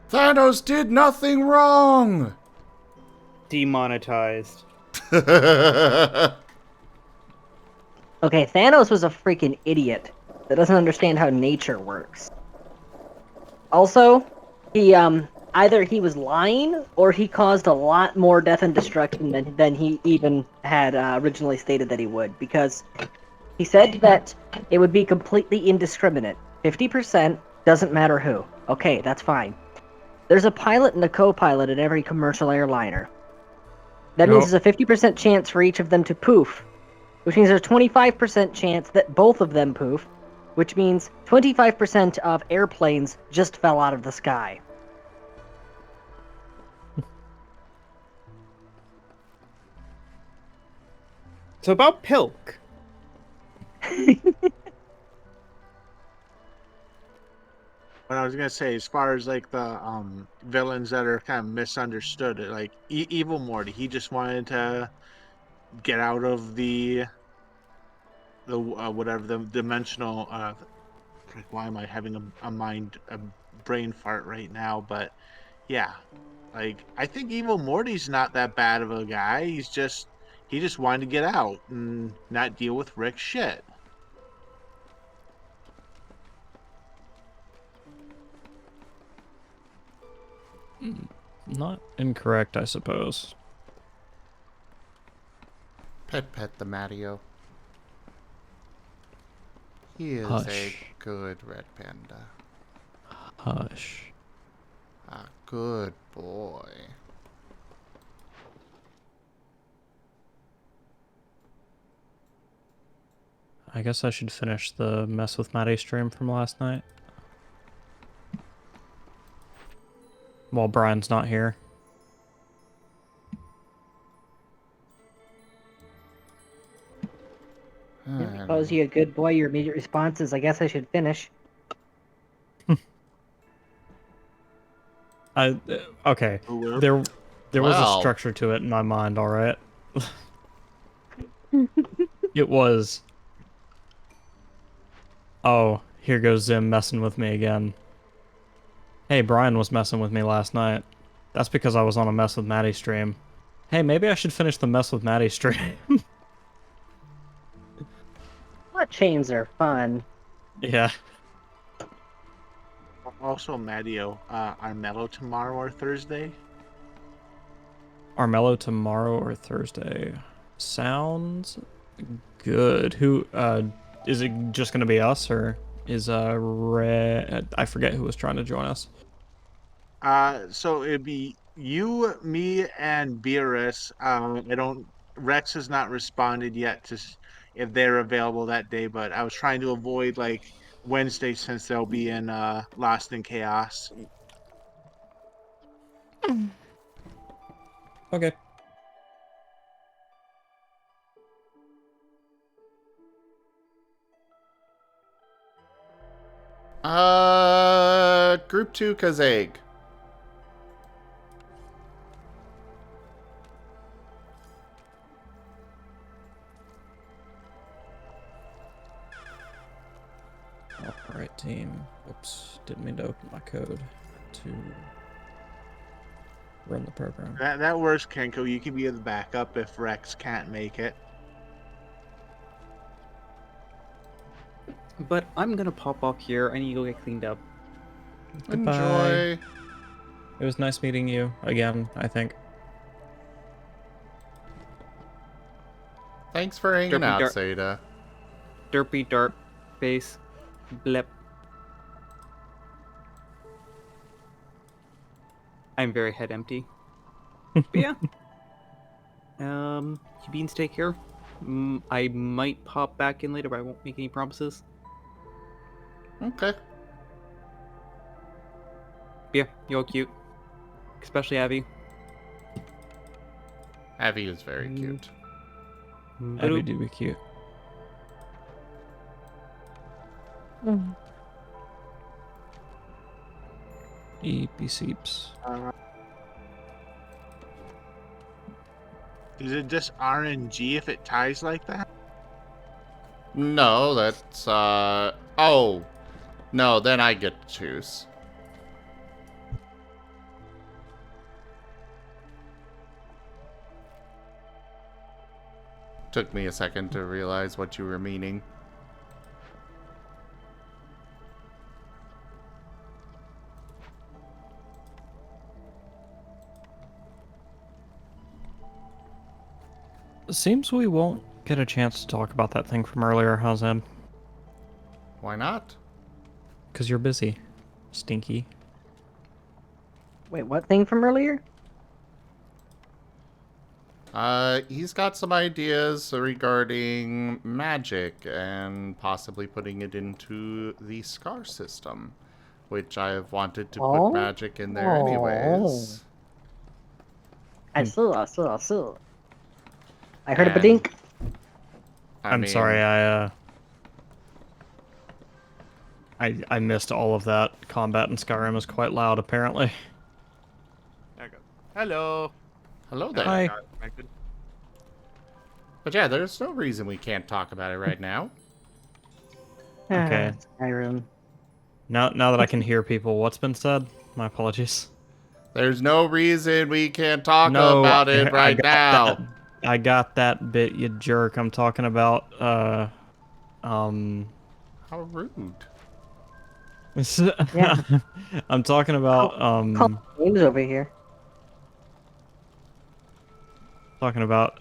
Thanos did nothing wrong! Demonetized. Okay, Thanos was a freaking idiot that doesn't understand how nature works. Also, he either he was lying or he caused a lot more death and destruction than he even had originally stated that he would, because he said that it would be completely indiscriminate. 50% doesn't matter who. Okay, that's fine. There's a pilot and a co-pilot in every commercial airliner. That means there's a 50% chance for each of them to poof, which means there's a 25% chance that both of them poof, which means 25% of airplanes just fell out of the sky. So about Pilk. What I was gonna say, as far as like the villains that are kind of misunderstood, like Evil Morty, he just wanted to get out of the whatever the dimensional. Why am I having a brain fart right now? But yeah, like I think Evil Morty's not that bad of a guy. He just wanted to get out and not deal with Rick's shit. Not incorrect, I suppose. Pet the Mario. He is Hush. a good red panda. Hush. A good boy. I guess I should finish the Mess with Maddie stream from last night. While Brian's not here. Suppose you're a good boy, your immediate response is, I guess I should finish. Okay. Who There was a Well. structure to it in my mind, all right. It was. Oh, here goes Zim messing with me again. Hey, Brian was messing with me last night. That's because I was on a Mess with Maddie stream. Hey, maybe I should finish the Mess with Maddie stream. What chains are fun. Yeah. Also, Matteo, Armello tomorrow or Thursday? Armello tomorrow or Thursday. Sounds good. Who, is it just gonna be us, or is, I forget who was trying to join us. So it'd be you, me, and Beerus. Rex has not responded yet to if they're available that day, but I was trying to avoid like Wednesday since they'll be in Lost in Chaos. Okay. Group 2 Kazag. Alright, team. Oops, didn't mean to open my code to run the program. That works, Kenko. You can be the backup if Rex can't make it. But I'm gonna pop off here. I need to go get cleaned up. Goodbye. Enjoy. It was nice meeting you again, I think. Thanks for hanging Derpy out, Dark. Seda. Derpy dark face. Blip. I'm very head empty. But yeah. You beans take care. I might pop back in later, but I won't make any promises. Okay. Yeah, you're all cute. Especially Abby. Abby is very cute. Abby do be cute. Eepy seeps. Is it just RNG if it ties like that? No, that's, oh. No, then I get to choose. Took me a second to realize what you were meaning. Seems we won't get a chance to talk about that thing from earlier, huh, Zeb? Why not? Because you're busy. Stinky. Wait, what thing from earlier? He's got some ideas regarding magic and possibly putting it into the Scar system, which I have wanted to put magic in there anyways. I saw. I heard a badink. I'm sorry, I missed all of that. Combat in Skyrim is quite loud, apparently. There you go. Hello. Hello there. Hi. But yeah, there's no reason we can't talk about it right now. Okay. Skyrim. Now that I can hear people, what's been said? My apologies. There's no reason we can't talk about it right now. I got that bit, you jerk. I'm talking about, How rude. Yeah. I'm talking about, Games over here. talking about,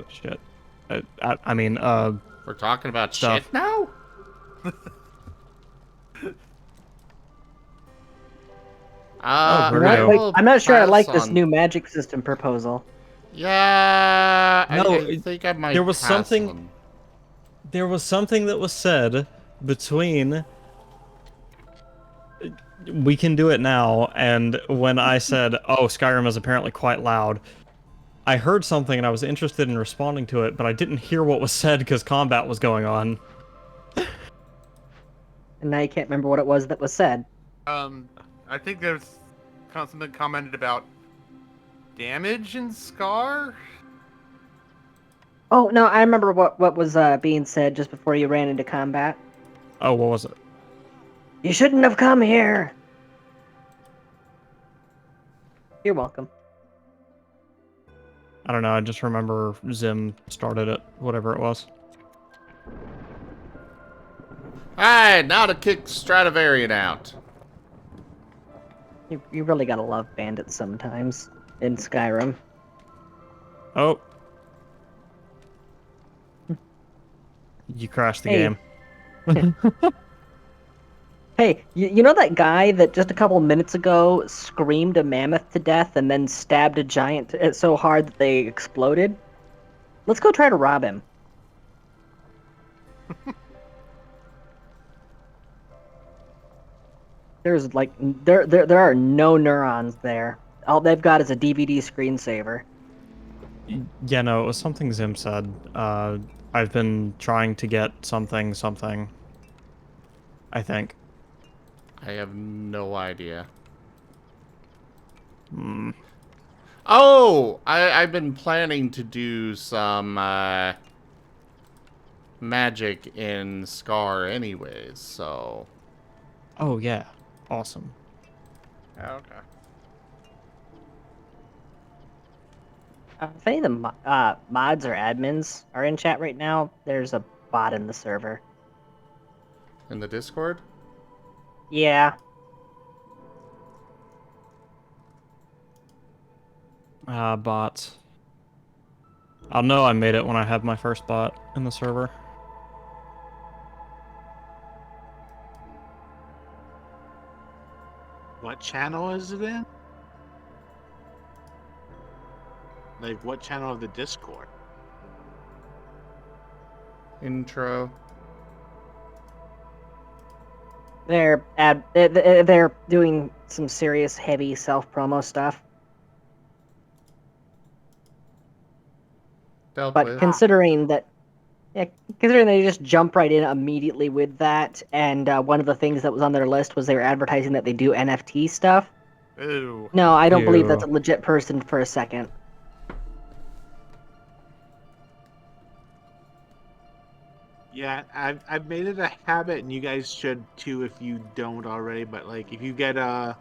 shit. I mean, We're talking about stuff. shit now? I'm not sure I like this new magic system proposal. Yeah, No, I think I might there was pass something. on. There was something that was said between "we can do it now" and when I said, "Oh, Skyrim is apparently quite loud," I heard something and I was interested in responding to it, but I didn't hear what was said because combat was going on. And now you can't remember what it was that was said. I think there's something commented about damage in Scar. Oh no, I remember what was being said just before you ran into combat. Oh, what was it? You shouldn't have come here. You're welcome. I don't know. I just remember Zim started it, whatever it was. Alright, now to kick Stradivarian out. You really gotta love bandits sometimes in Skyrim. Oh. You crashed the Hey. game. Hey, you know that guy that just a couple minutes ago screamed a mammoth to death and then stabbed a giant so hard that they exploded? Let's go try to rob him. There's like there are no neurons there. All they've got is a DVD screensaver. Yeah, no, it was something Zim said. I've been trying to get something. I think. I have no idea. Hmm. Oh! I've been planning to do some magic in Scar anyways, so... Oh, yeah. Awesome. Oh, okay. If any of the mods or admins are in chat right now, there's a bot in the server. In the Discord? Yeah. Bots. I'll know I made it when I have my first bot in the server. What channel is it in? Like, what channel of the Discord? Intro. They're doing some serious heavy self-promo stuff. But considering that they just jump right in immediately with that, and one of the things that was on their list was they were advertising that they do NFT stuff. Ew. No, I don't believe that's a legit person for a second. Yeah, I've made it a habit, and you guys should too if you don't already. But like, if you get a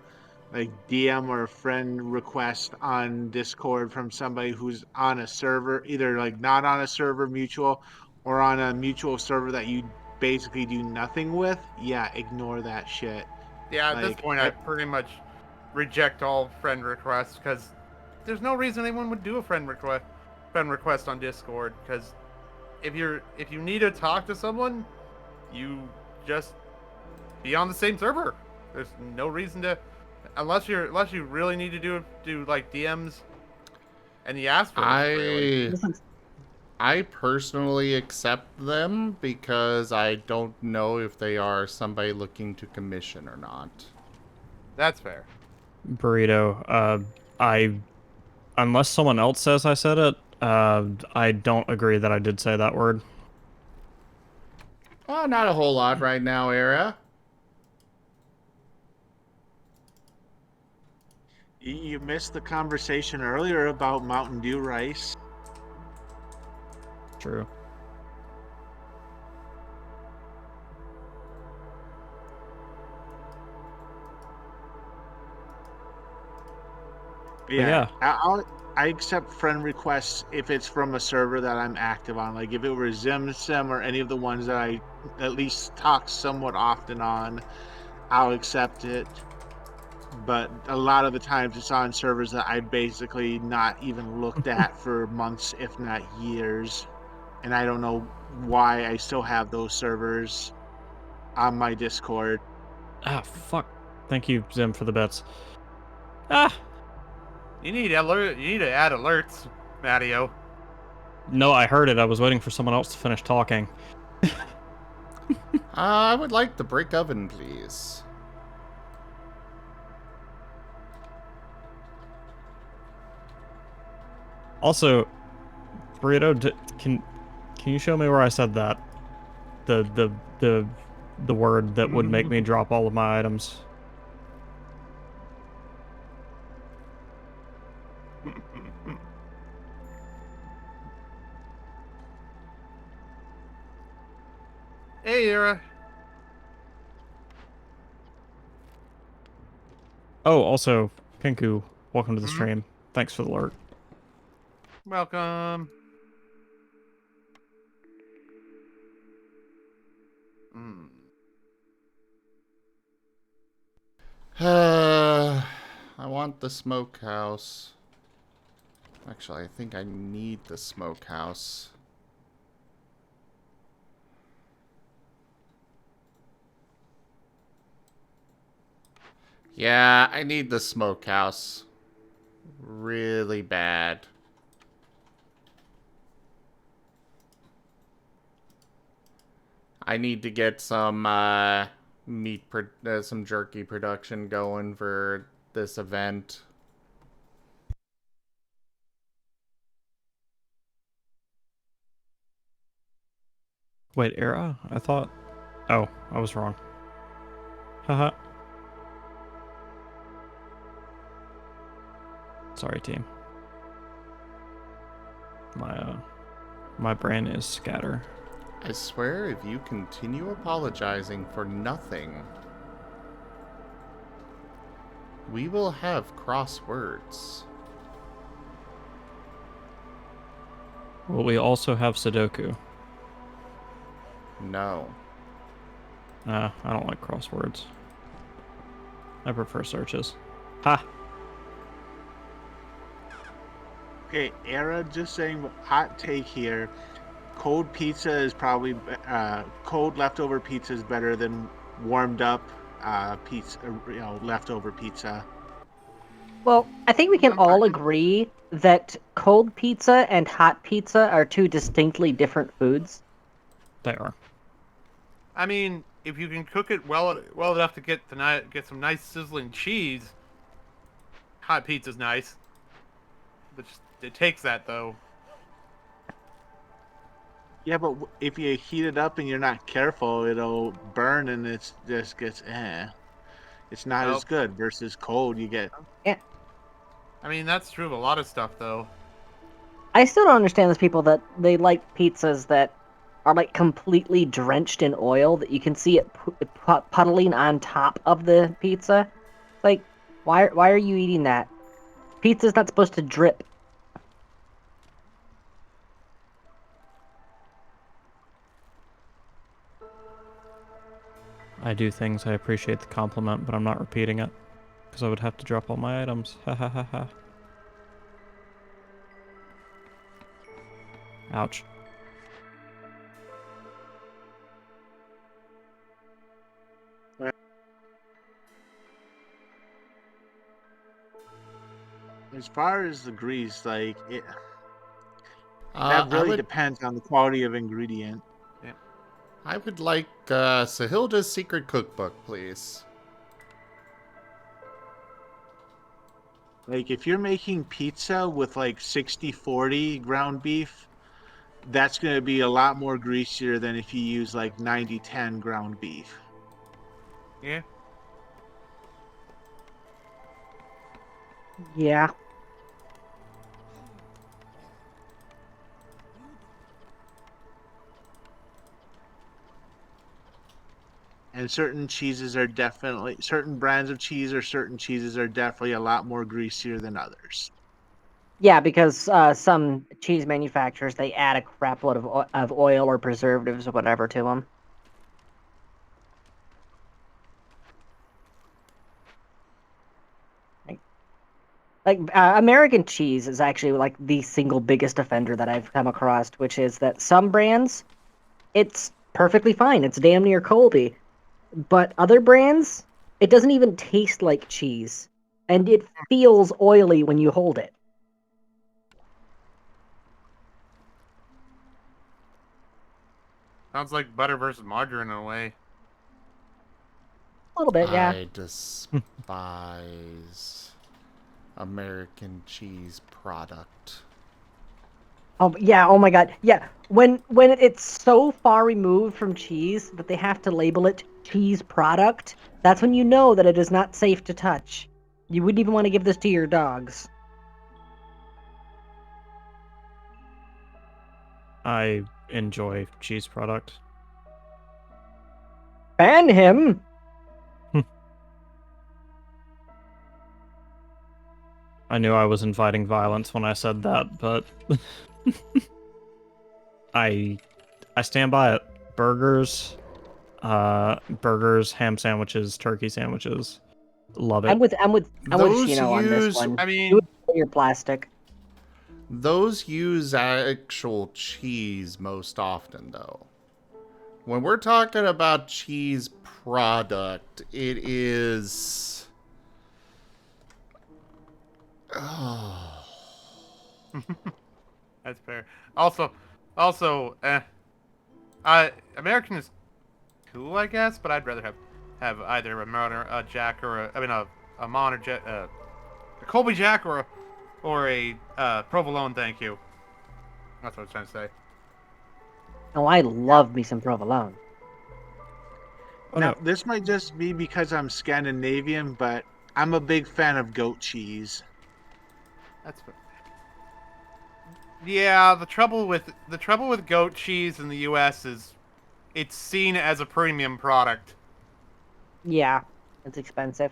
DM or a friend request on Discord from somebody who's on a server, either like not on a server mutual or on a mutual server that you basically do nothing with, yeah, ignore that shit. Yeah, at this point, I pretty much reject all friend requests because there's no reason anyone would do a friend request on Discord. Because if you need to talk to someone, you just be on the same server. There's no reason to, unless you really need to do like DMs, and you ask for it. I personally accept them because I don't know if they are somebody looking to commission or not. That's fair. Burrito, unless someone else says I said it, I don't agree that I did say that word. Oh, not a whole lot right now, Era. You missed the conversation earlier about Mountain Dew rice. True. Yeah. I accept friend requests if it's from a server that I'm active on. Like if it were ZimSim or any of the ones that I at least talk somewhat often on, I'll accept it. But a lot of the times it's on servers that I basically not even looked at for months, if not years. And I don't know why I still have those servers on my Discord. Ah, fuck. Thank you, Zim, for the bets. Ah! You need to add alerts, Matteo. No, I heard it. I was waiting for someone else to finish talking. I would like the brick oven, please. Also, Burrito, can you show me where I said that? The word that would make me drop all of my items. Hey, Era. Oh, also, Pinku, welcome to the Mhm. stream. Thanks for the alert. Welcome. I want the smokehouse. Actually, I think I need the smokehouse. Yeah, I need the smokehouse. Really bad. I need to get some some jerky production going for this event. Wait, Era? I thought... Oh, I was wrong. Haha. Sorry, team. My brain is scatter. I swear if you continue apologizing for nothing, we will have crosswords. Will we also have Sudoku? No. I don't like crosswords. I prefer searches. Ha! Okay, Era, just saying, hot take here. Cold pizza is probably cold leftover pizza is better than warmed up pizza. Leftover pizza. Well, I think we can all agree that cold pizza and hot pizza are two distinctly different foods. They are. I mean, if you can cook it well enough to get some nice sizzling cheese, hot pizza's nice. But it takes that though. Yeah, but if you heat it up and you're not careful, it'll burn and it's just gets It's not as Nope. good versus cold. You get Yeah. I mean, that's true of a lot of stuff though. I still don't understand those people that they like pizzas that are like completely drenched in oil that you can see it puddling on top of the pizza. Like, why are you eating that? Pizza's not supposed to drip. I do things, I appreciate the compliment, but I'm not repeating it. Because I would have to drop all my items. Ha ha ha ha. Ouch. as far as the grease, like it. I That really would depends on the quality of ingredient. Yeah. I would like Sahilda's secret cookbook, please. Like if you're making pizza with like 60-40 ground beef, that's going to be a lot more greasier than if you use like 90-10 ground beef. Yeah. Yeah. And certain brands of cheese or certain cheeses are definitely a lot more greasier than others. Yeah, because some cheese manufacturers they add a crap load of oil or preservatives or whatever to them. Like American cheese is actually like the single biggest offender that I've come across, which is that some brands, it's perfectly fine. It's damn near Colby, but other brands, it doesn't even taste like cheese, and it feels oily when you hold it. Sounds like butter versus margarine in a way. A little bit, yeah. I despise American cheese product. Oh yeah, oh my god. Yeah, when it's so far removed from cheese that they have to label it cheese product, that's when you know that it is not safe to touch. You wouldn't even want to give this to your dogs. I enjoy cheese product. ban him. I knew I was inviting violence when I said that, but I stand by it. Burgers, ham sandwiches, turkey sandwiches. Love it. I'm with Those Shino on this use- one. I mean, Do it for your plastic. Those use actual cheese most often, though. When we're talking about cheese product, it is... Oh. that's fair. Also, American is cool, I guess, but I'd rather have either a Mon or a Jack or a Mon or Jack, a Colby Jack or a Provolone. Thank you. That's what I was trying to say. Oh, I love me some provolone. Oh, Now, no. this might just be because I'm Scandinavian, but I'm a big fan of goat cheese. That's fair. Yeah, the trouble with goat cheese in the U.S. is it's seen as a premium product. Yeah, it's expensive.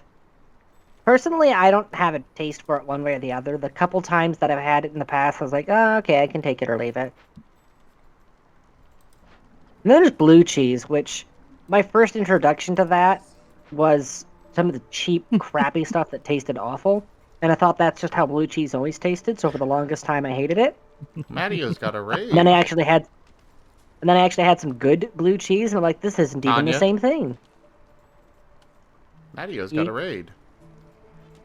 Personally, I don't have a taste for it one way or the other. The couple times that I've had it in the past, I was like, oh, okay, I can take it or leave it. And then there's blue cheese, which my first introduction to that was some of the cheap, crappy stuff that tasted awful. And I thought that's just how blue cheese always tasted, so for the longest time I hated it. Mattio's got a raid. And then I actually had some good blue cheese, and I'm like, this isn't even the Tanya? same thing. Mattio's got a raid.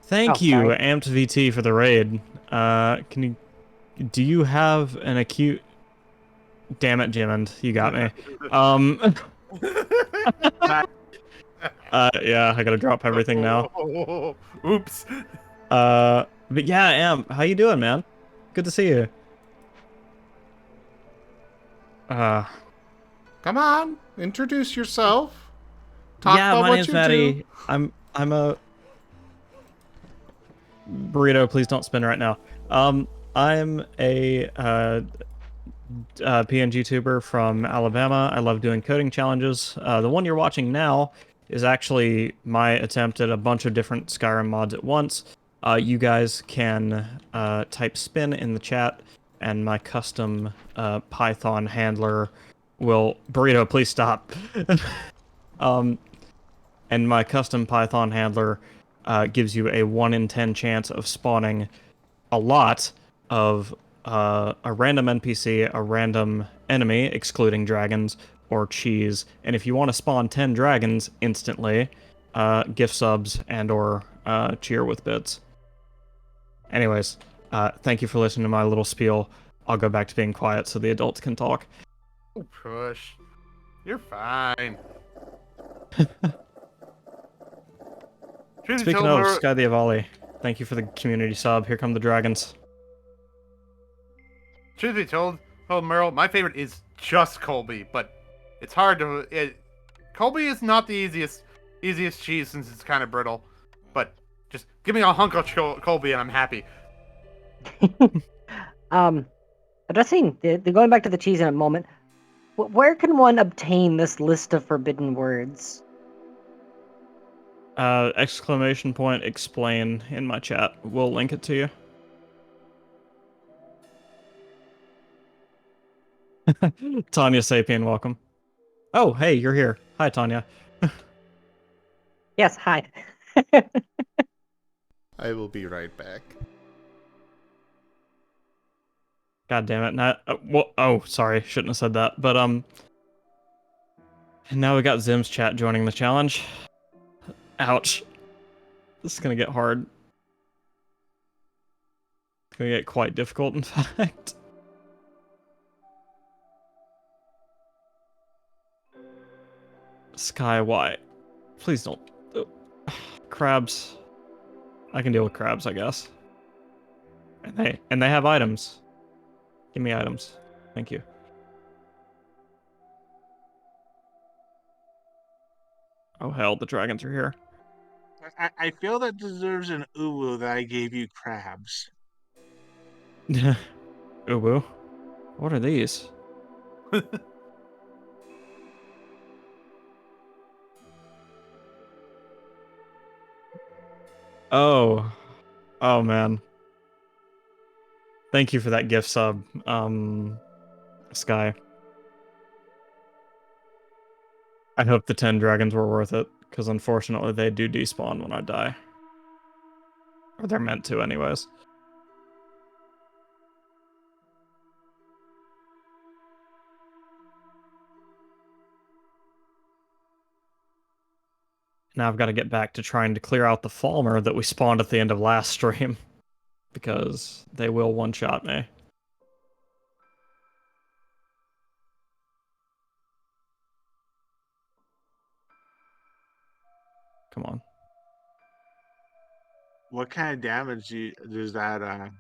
Thank Oh, you, sorry. Amped VT, for the raid. Do you have an acute... Damn it, Jimmond, you got me. Yeah, I gotta drop everything now. Oops. But yeah, Amp, how you doing, man? Good to see you. Come on, introduce yourself. Talk yeah, about my what name's you Maddie. do. I'm a burrito. Please don't spin right now. I'm a PNG tuber from Alabama. I love doing coding challenges. The one you're watching now is actually my attempt at a bunch of different Skyrim mods at once. You guys can type spin in the chat, and my custom Python handler will... Burrito, please stop. And my custom Python handler gives you a 1 in 10 chance of spawning a lot of a random NPC, a random enemy, excluding dragons, or cheese. And if you want to spawn 10 dragons instantly, gift subs and or cheer with bits. Anyways, thank you for listening to my little spiel. I'll go back to being quiet so the adults can talk. Oh, push. You're fine. Speaking of, Sky the Avali, thank you for the community sub. Here come the dragons. Truth be told, Merle, my favorite is just Colby, but it's hard to... Colby is not the easiest cheese since it's kind of brittle, but just give me a hunk of Colby and I'm happy. Addressing, going back to the cheese in a moment, where can one obtain this list of forbidden words? Exclamation point explain in my chat. We'll link it to you. Tanya Sapien, welcome. Oh, hey, you're here. Hi, Tanya. Yes, hi. I will be right back. God damn it. Not, sorry. Shouldn't have said that. But, and now we got Zim's chat joining the challenge. Ouch. This is gonna get hard. It's gonna get quite difficult, in fact. Sky, why? Please don't. Crabs. I can deal with crabs, I guess. And they have items. Give me items. Thank you. Oh hell, the dragons are here. I feel that deserves an uwu that I gave you crabs. Uwu? What are these? Oh. Oh, man. Thank you for that gift sub, Sky. I hope the 10 dragons were worth it, because unfortunately they do despawn when I die. Or they're meant to, anyways. Now I've got to get back to trying to clear out the Falmer that we spawned at the end of last stream. Because they will one-shot me. Come on. What kind of damage does that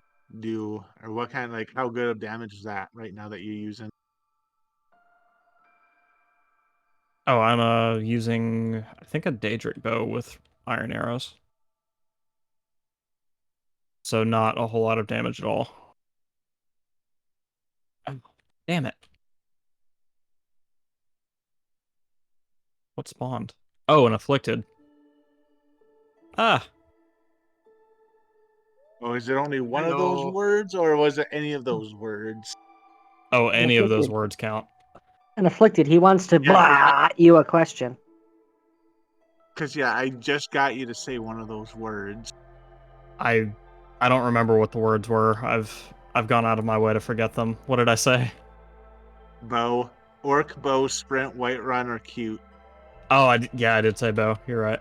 do, or what kind, like, how good of damage is that right now that you're using? Oh, I'm using, I think, a Daedric bow with iron arrows. So not a whole lot of damage at all. Oh, damn it. What spawned? Oh, an afflicted. Ah. Oh, is it only one of those words, or was it any of those words? Oh, An any of those afflicted. words count. An afflicted. He wants to blah you a question. Because yeah, I just got you to say one of those words. I don't remember what the words were. I've gone out of my way to forget them. What did I say? Bow, orc, bow, sprint, white run, or cute. Oh, yeah, I did say bow. You're right.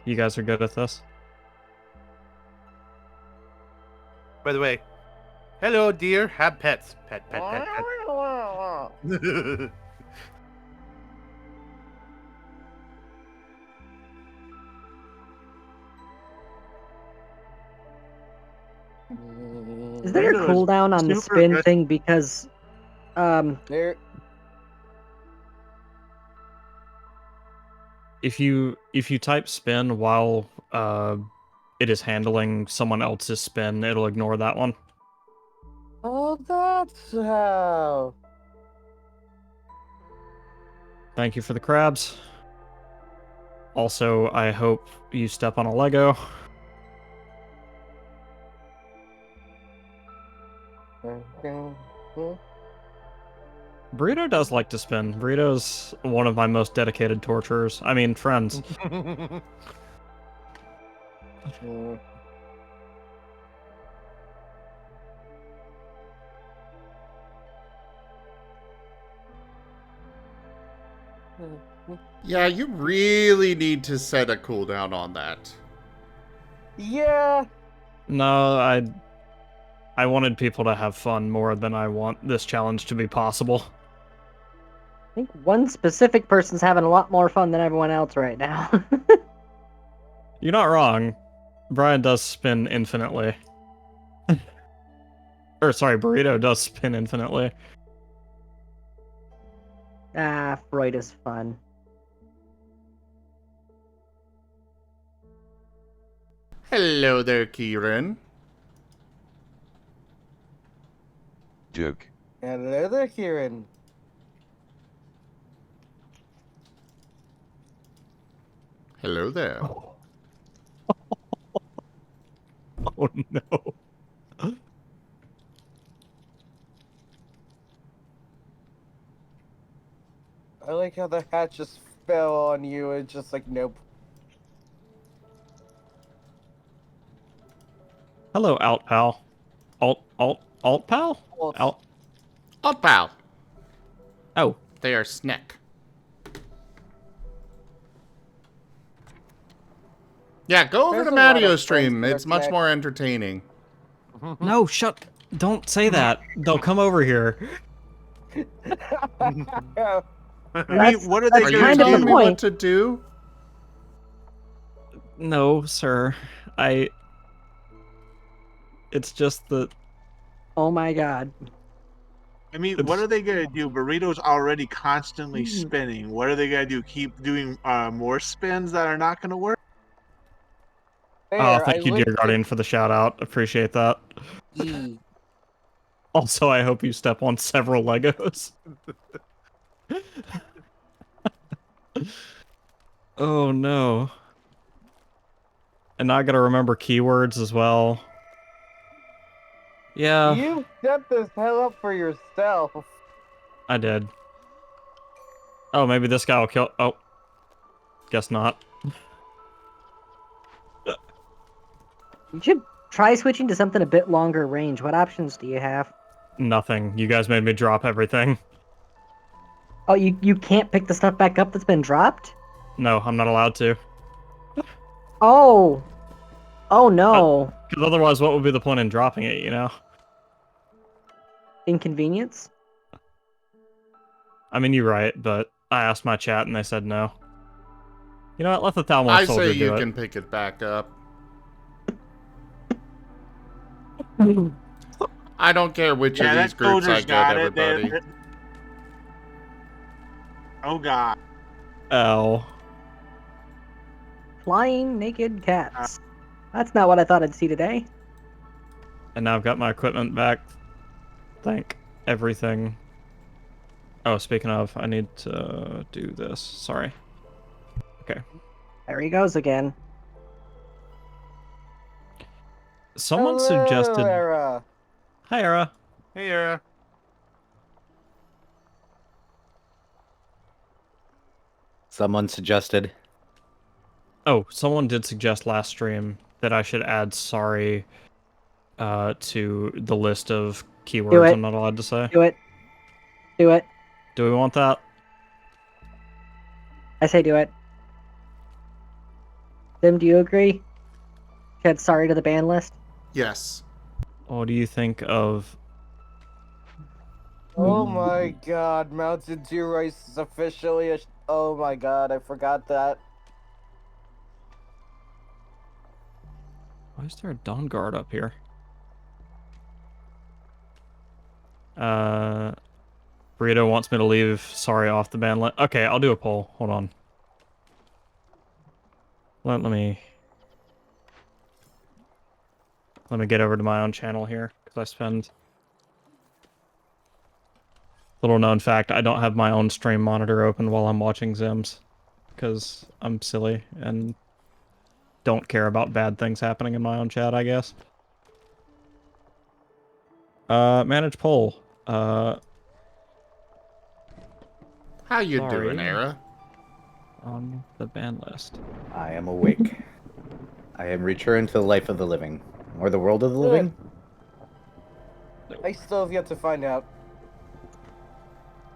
You guys are good at this. By the way, hello, dear. Have pets. Pet, pet, pet, pet. Is there a cooldown on the spin thing? Because, If you type spin while it is handling someone else's spin, it'll ignore that one. Oh, that's how. Thank you for the crabs. Also, I hope you step on a Lego. Burrito does like to spin. Burrito's one of my most dedicated torturers. I mean, friends. Yeah, you really need to set a cooldown on that. Yeah. No, I wanted people to have fun more than I want this challenge to be possible. I think one specific person's having a lot more fun than everyone else right now. You're not wrong. Brian does spin infinitely. Or, sorry, Burrito does spin infinitely. Freud is fun. Hello there, Kieran. Joke. Hello there, Kieran. Hello there. Oh no. I like how the hat just fell on you. It's just like, nope. Hello, Alt Pal. Alt Pal? Alt Pal. Oh. They are snack. Yeah, go over There's to a lot Mattio's of stream. friends It's that much snack. more entertaining. No, don't say that. They'll come over here. I mean, what are they Are you going to telling do? me what to do? No, sir. It's just that... Oh my god. I mean, what are they going to do? Burrito's already constantly spinning. What are they going to do? Keep doing more spins that are not going to work? Oh, thank you, dear Guardian, for the shout out. Appreciate that. Also, I hope you step on several Legos. Oh no. And now I gotta remember keywords as well. Yeah, You set this hell up for yourself. I did. Oh, maybe this guy will kill. Oh, guess not. You should try switching to something a bit longer range. What options do you have? Nothing. You guys made me drop everything. Oh, you can't pick the stuff back up that's been dropped? No, I'm not allowed to. Oh. Oh no. Because otherwise, what would be the point in dropping it, you know? Inconvenience? I mean, you're right, but I asked my chat and they said no. You know what? Let the Thalmor I soldier say do you it. can pick it back up. I don't care which of these groups I get, everybody. Oh god. Oh. Flying naked cats. That's not what I thought I'd see today. And now I've got my equipment back. Thank everything. Oh, speaking of, I need to do this. Sorry. Okay. There he goes again. Someone Hello, suggested... Era. Hi, Era. Hey, Era. Someone suggested. Oh, someone did suggest last stream that I should add sorry to the list of keywords I'm not allowed to say. Do it. Do it. Do we want that? I say do it. Tim, do you agree? Add sorry to the ban list? Yes. What do you think of... Oh my god, Mountain Dew Rice is officially a... Oh my god, I forgot that. Why is there a Dawn Guard up here? Burrito wants me to leave sorry off the ban list. Okay, I'll do a poll. Hold on. Let me get over to my own channel here, because I spend... Little known fact, I don't have my own stream monitor open while I'm watching Zims, because I'm silly and don't care about bad things happening in my own chat, I guess. Manage poll. How you Sorry. doing, Era? On the ban list. I am awake. I am returned to the life of the living. Or the world of the living? I still have yet to find out.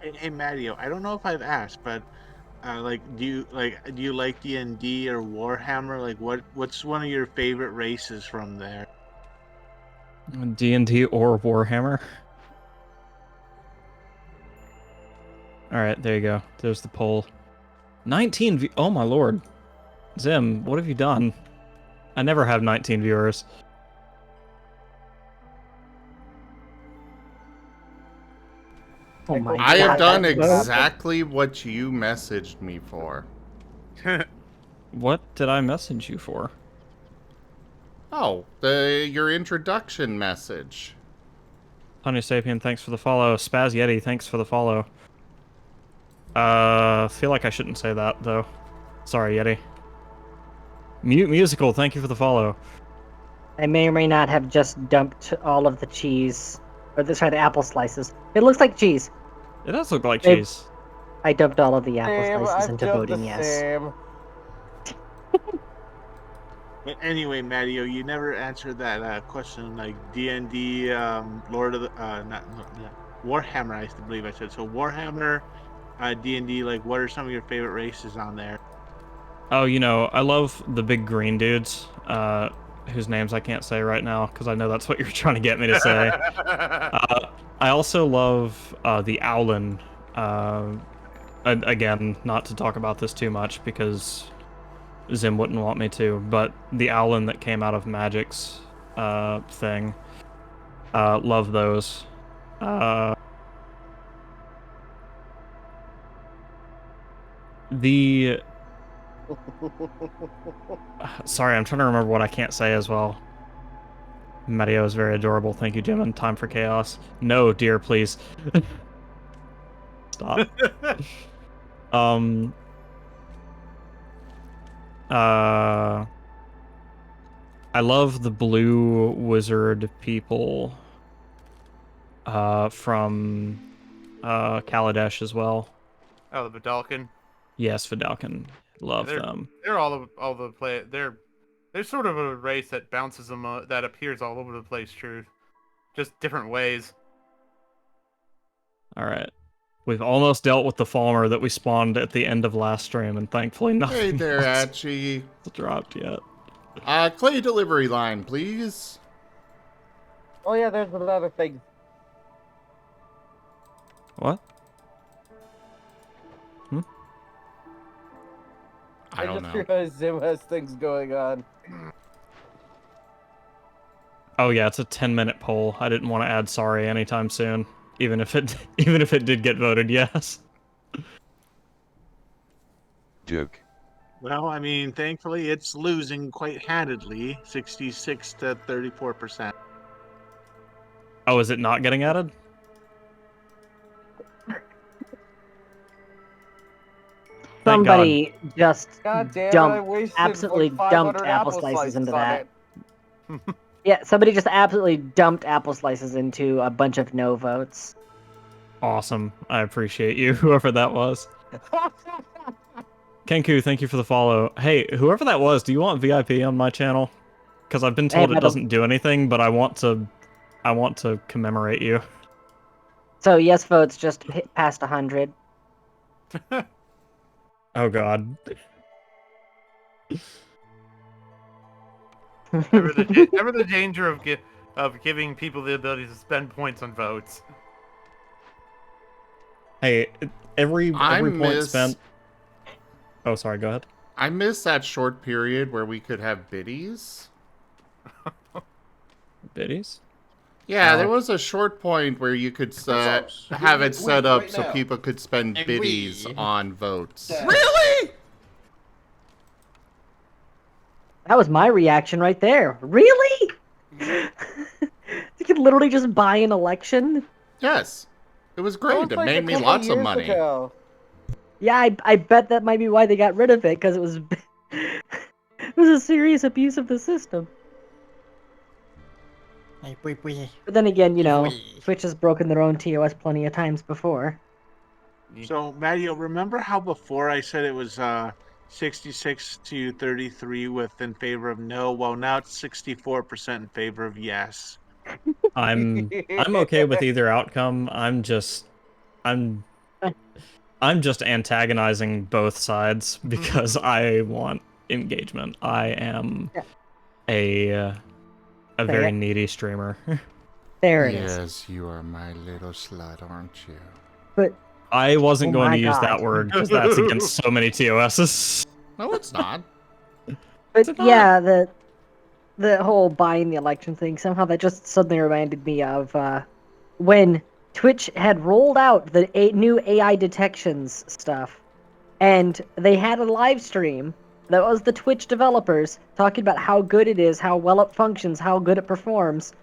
Hey, Matteo, I don't know if I've asked, but do you like D&D or Warhammer? Like, what's one of your favorite races from there? D&D or Warhammer. Alright, there you go. There's the poll. 19 oh my lord. Zim, what have you done? I never have 19 viewers. Oh my I have done God, that's exactly what you messaged me for. What did I message you for? Oh, your introduction message. Honey Sapien, thanks for the follow. Spaz Yeti, thanks for the follow. Feel like I shouldn't say that, though. Sorry, Yeti. Mute Musical, thank you for the follow. I may or may not have just dumped all of the cheese. Or the apple slices. It looks like cheese. It does look like cheese. I dumped all of the apple slices into voting yes. Same. But anyway, Matteo, you never answered that question, like D&D, Lord of the, Warhammer, I believe I said. So Warhammer, D&D, like, what are some of your favorite races on there? Oh, you know, I love the big green dudes, whose names I can't say right now, because I know that's what you're trying to get me to say. I also love the Owlin. Again, not to talk about this too much, because Zim wouldn't want me to, but the Owlin that came out of Magic's thing. Love those. Sorry, I'm trying to remember what I can't say as well. Mario is very adorable. Thank you, Jim, and time for chaos. No, dear, please. Stop. I love the blue wizard people from Kaladesh as well. Oh, the Vidalcan. Yes, Vidalcan. Love them. They're all the play. They're sort of a race that bounces them that appears all over the place. True, just different ways. All right. We've almost dealt with the Falmer that we spawned at the end of last stream, and thankfully nothing Hey there, else Atchie. dropped yet. Clay delivery line, please. Oh yeah, there's another thing. What? I don't just know. realized Zim has things going on. Oh yeah, it's a 10-minute poll. I didn't want to add sorry anytime soon, even if it did get voted yes. Duke. Well, I mean, thankfully it's losing quite handedly, 66 to 34%. Oh, is it not getting added? Thank Somebody just God damn it, I dumped, wasted absolutely like dumped 500 apple slices into that. it. Yeah, somebody just absolutely dumped apple slices into a bunch of no votes. Awesome. I appreciate you, whoever that was. Kenku, thank you for the follow. Hey, whoever that was, do you want VIP on my channel? Because I've been told it doesn't do anything, but I want to commemorate you. So yes votes just hit past 100. Oh god. Ever the danger of giving people the ability to spend points on votes. Hey, every point spent. Oh, sorry. Go ahead. I miss that short period where we could have biddies. Biddies? Yeah, there was a short point where you could have it set up so people could spend biddies on votes. Really? That was my reaction right there. Really? You could literally just buy an election? Yes. It was great. It made me lots of money. Yeah, I bet that might be why they got rid of it, because it was it was a serious abuse of the system. But then again, you know, Twitch has broken their own TOS plenty of times before. So, Mario, remember how before I said it was 66 to 33 in favor of no? Well, now it's 64% in favor of yes. I'm okay with either outcome. I'm just antagonizing both sides because I want engagement. I am a very needy streamer. There it is. Yes, you are my little slut, aren't you? But I wasn't going to use that word because that's against so many TOSs. No, it's not. But yeah, the whole buying the election thing, somehow that just suddenly reminded me of when Twitch had rolled out the new AI detections stuff, and they had a live stream that was the Twitch developers talking about how good it is, how well it functions, how good it performs,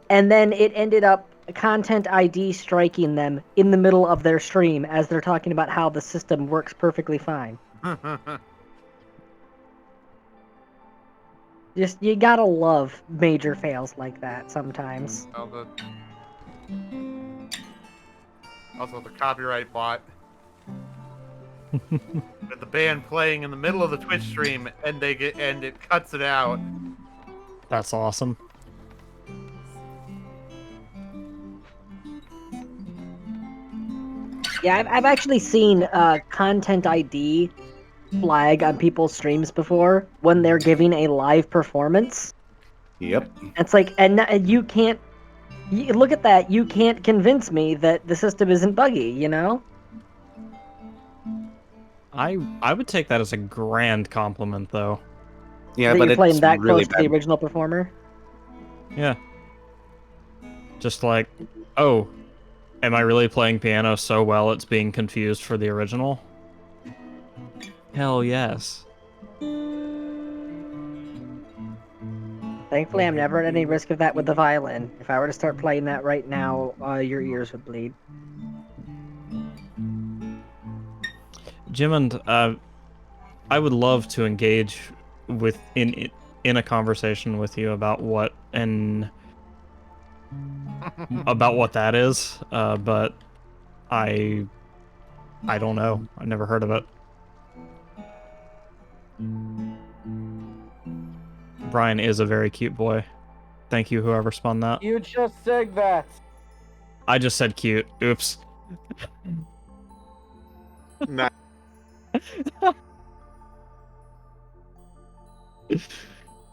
and then it ended up Content ID striking them in the middle of their stream as they're talking about how the system works perfectly fine. Just, you gotta love major fails like that sometimes. Also, the copyright bot. With the band playing in the middle of the Twitch stream, and it cuts it out. That's awesome. Yeah, I've actually seen Content ID flag on people's streams before when they're giving a live performance. Yep. It's like, and you can't look at that. You can't convince me that the system isn't buggy. You know. I would take that as a grand compliment, though. Yeah, that but you're playing it's that really close to the original performer. Yeah. Just like, oh, am I really playing piano so well it's being confused for the original? Hell yes. Thankfully, I'm never at any risk of that with the violin. If I were to start playing that right now, your ears would bleed. Jimond, I would love to engage with in a conversation with you about what that is, but I don't know. I never heard of it. Brian is a very cute boy. Thank you, whoever spun that. You just said that. I just said cute. Oops. Nah.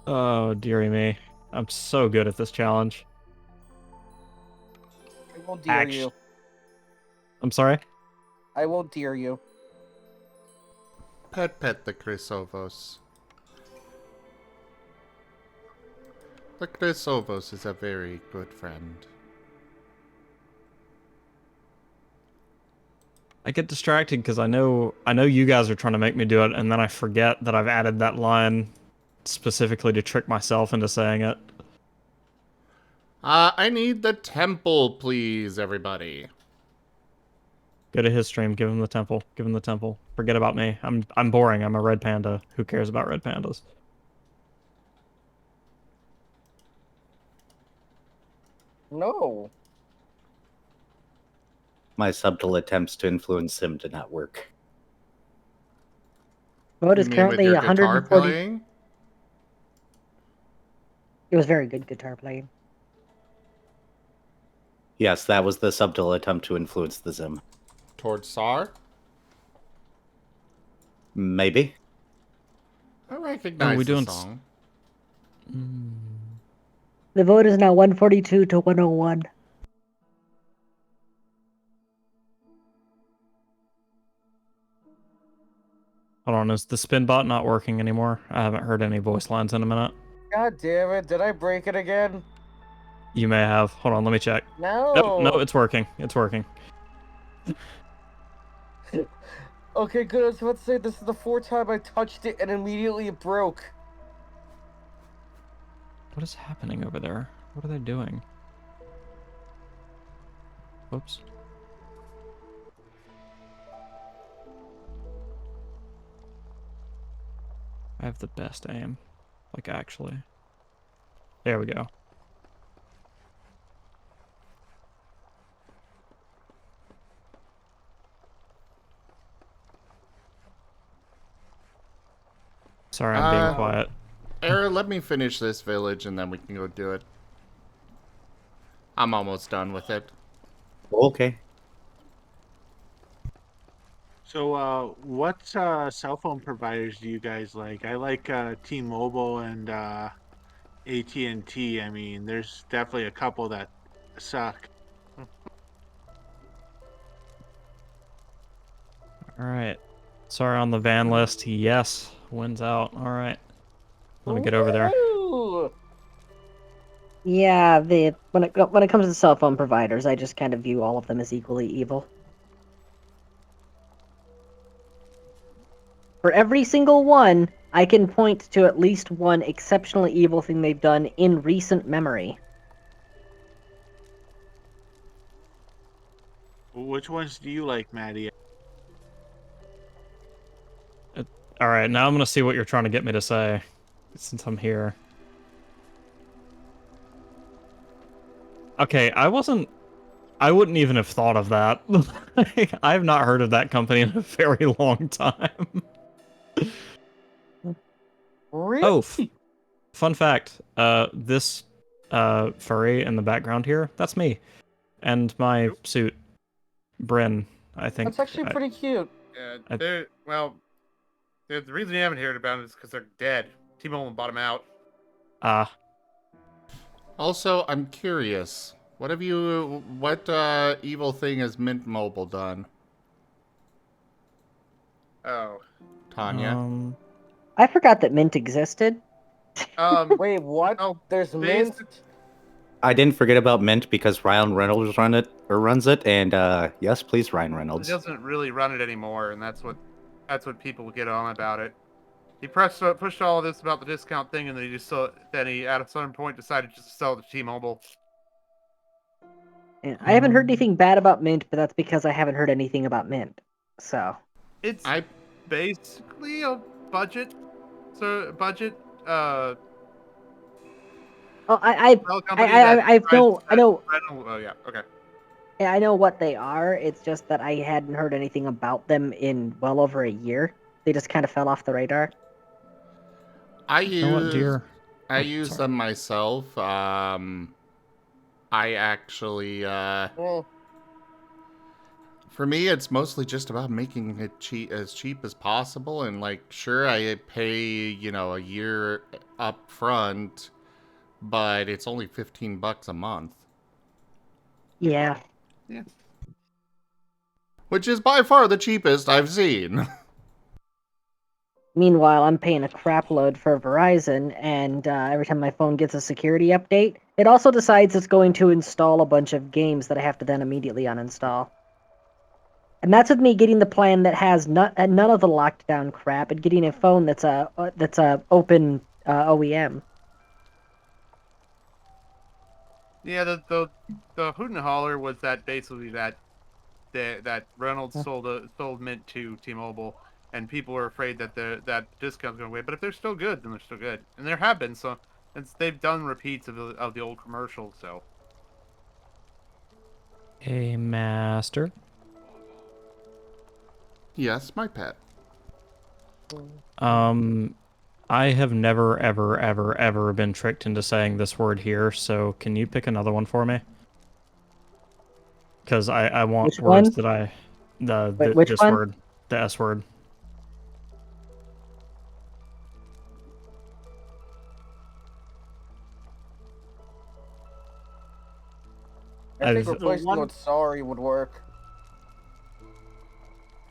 Oh, dearie me. I'm so good at this challenge. I won't dare you. I'm sorry? I won't dare you. Pet the Chrysovos. The Chrysovos is a very good friend. I get distracted because I know you guys are trying to make me do it, and then I forget that I've added that line specifically to trick myself into saying it. I need the temple, please, everybody. Go to his stream, give him the temple. Give him the temple. Forget about me. I'm boring. I'm a red panda. Who cares about red pandas? No. My subtle attempts to influence him did not work. Vote is You mean with currently your guitar 140. playing? It was very good guitar playing. Yes, that was the subtle attempt to influence the Zim. Towards Sar? Maybe. I recognize the song. The vote is now 142 to 101. Hold on, is the spin bot not working anymore? I haven't heard any voice lines in a minute. God damn it! Did I break it again? You may have. Hold on, let me check. No. Nope, no, it's working. It's working. Okay, good. I was about to say this is the fourth time I touched it and immediately it broke. What is happening over there? What are they doing? Oops. I have the best aim. Like, actually. There we go. Sorry, I'm being quiet. Era, let me finish this village and then we can go do it. I'm almost done with it. Okay. So, what cell phone providers do you guys like? I like T-Mobile and AT&T. I mean, there's definitely a couple that suck. Alright. Sorry, on the van list. Yes. Wins out. Alright. Let me get over there. Yeah, when it comes to cell phone providers, I just kind of view all of them as equally evil. For every single one, I can point to at least one exceptionally evil thing they've done in recent memory. Which ones do you like, Maddie? Alright, now I'm gonna see what you're trying to get me to say. Since I'm here. Okay, I wouldn't even have thought of that. I have not heard of that company in a very long time. Really? Oh, fun fact. This furry in the background here, that's me. And my suit, Bryn, I think. That's actually pretty cute. Yeah, the reason you haven't heard about it is because they're dead. T-Mobile bought them out. Also, I'm curious. What evil thing has Mint Mobile done? Oh. Tanya? I forgot that Mint existed. Wait, what? Oh, there's Mint? I didn't forget about Mint because Ryan Reynolds runs it, and yes, please, Ryan He Reynolds. doesn't really run it anymore, and that's what people get on about it. He pushed all of this about the discount thing, and then he at a certain point decided just to sell it to T-Mobile. And I haven't heard anything bad about Mint, but that's because I haven't heard anything about Mint. So It's basically a budget, budget. Oh, Rental company that I tries know, I that know, rental. Oh yeah, okay. yeah, I know what they are. It's just that I hadn't heard anything about them in well over a year. They just kind of fell off the radar. I You know what, use dear? I Oh, use sorry. them myself. I actually for me it's mostly just about making it cheap as possible, and like sure I pay, you know, a year up front, but it's only $15 a month. Yeah. Yeah. Which is by far the cheapest I've seen. Meanwhile, I'm paying a crap load for Verizon, and every time my phone gets a security update, it also decides it's going to install a bunch of games that I have to then immediately uninstall. And that's with me getting the plan that has none of the locked down crap, and getting a phone that's a open OEM. Yeah, the hoot and holler was that basically that Reynolds sold Mint to T-Mobile, and people were afraid that that discount's going away. But if they're still good, then they're still good, and there have been some. They've done repeats of the old commercials. So Hey, master. Yes, my pet. I have never, ever, ever, ever been tricked into saying this word here, so can you pick another one for me? Because I want Which words one? that Wait, which this one? word, the S word. I think I've replacing it with sorry would work.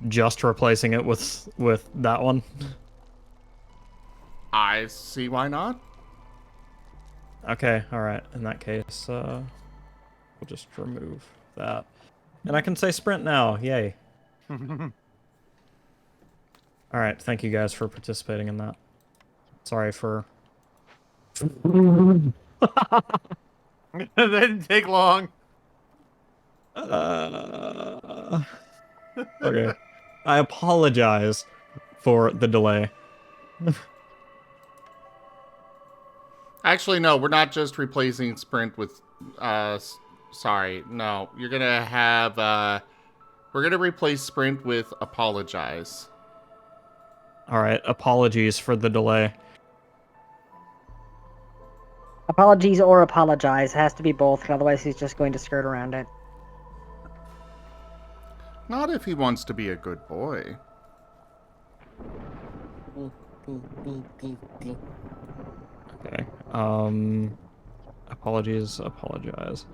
just replacing it with that one. I see why not. Okay, all right. In that case, we'll just remove that, and I can say sprint now. Yay! All right, thank you guys for participating in that. Sorry for. that didn't take long. Okay. I apologize for the delay. Actually, no, we're not just replacing Sprint with, sorry, no. You're gonna have, we're gonna replace Sprint with Apologize. Alright, apologies for the delay. Apologies or apologize. Has to be both, otherwise he's just going to skirt around it. Not if he wants to be a good boy. Okay. Apologies, apologize.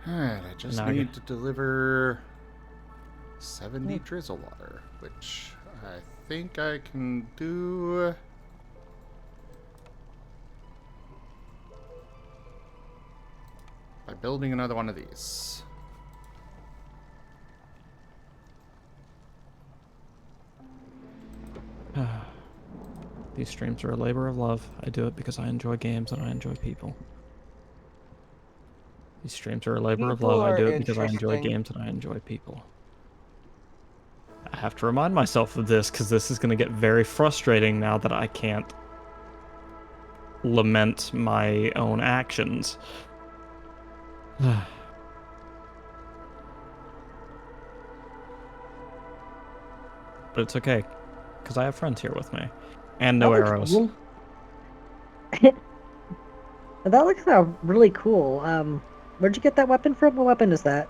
Alright, I just Now I need to deliver 70 drizzle water, which I think I can do. By building another one of these. These streams are a labor of love. I do it because I enjoy games and I enjoy people. These streams are a labor of People love. I are do it because I enjoy interesting. games and I enjoy people. I have to remind myself of this because this is going to get very frustrating now that I can't lament my own actions. But it's okay, because I have friends here with me. And no That looks arrows. cool. That looks really cool. Where'd you get that weapon from? What weapon is that?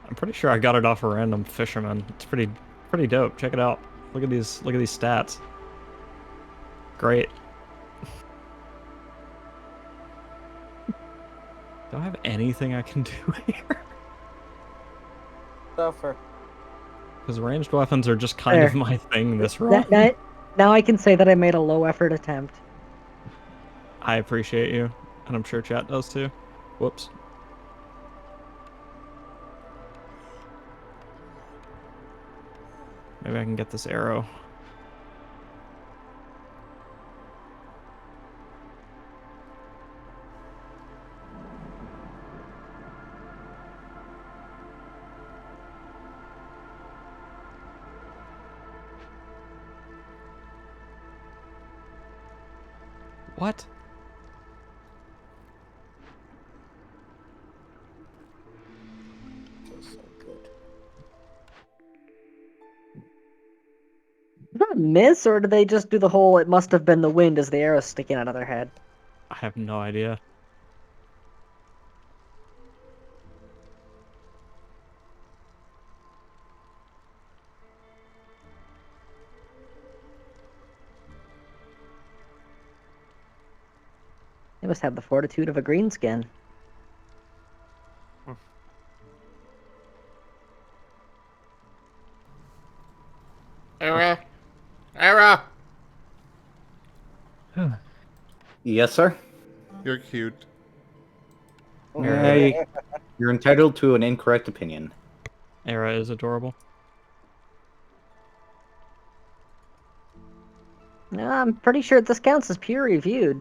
I'm pretty sure I got it off a random fisherman. It's pretty dope. Check it out. Look at these stats. Great. Do I have anything I can do here? Suffer. Because ranged weapons are just kind of There. my thing this run. Now I can say that I made a low effort attempt. I appreciate you, and I'm sure chat does too. Whoops. Maybe I can get this arrow. What? Did that miss, or did they just do the whole it must have been the wind as the arrow sticking out of their head? I have no idea. They must have the fortitude of a greenskin. Era! Era! Yes, sir. You're cute. Hey, you're entitled to an incorrect opinion. Era is adorable. I'm pretty sure this counts as peer reviewed.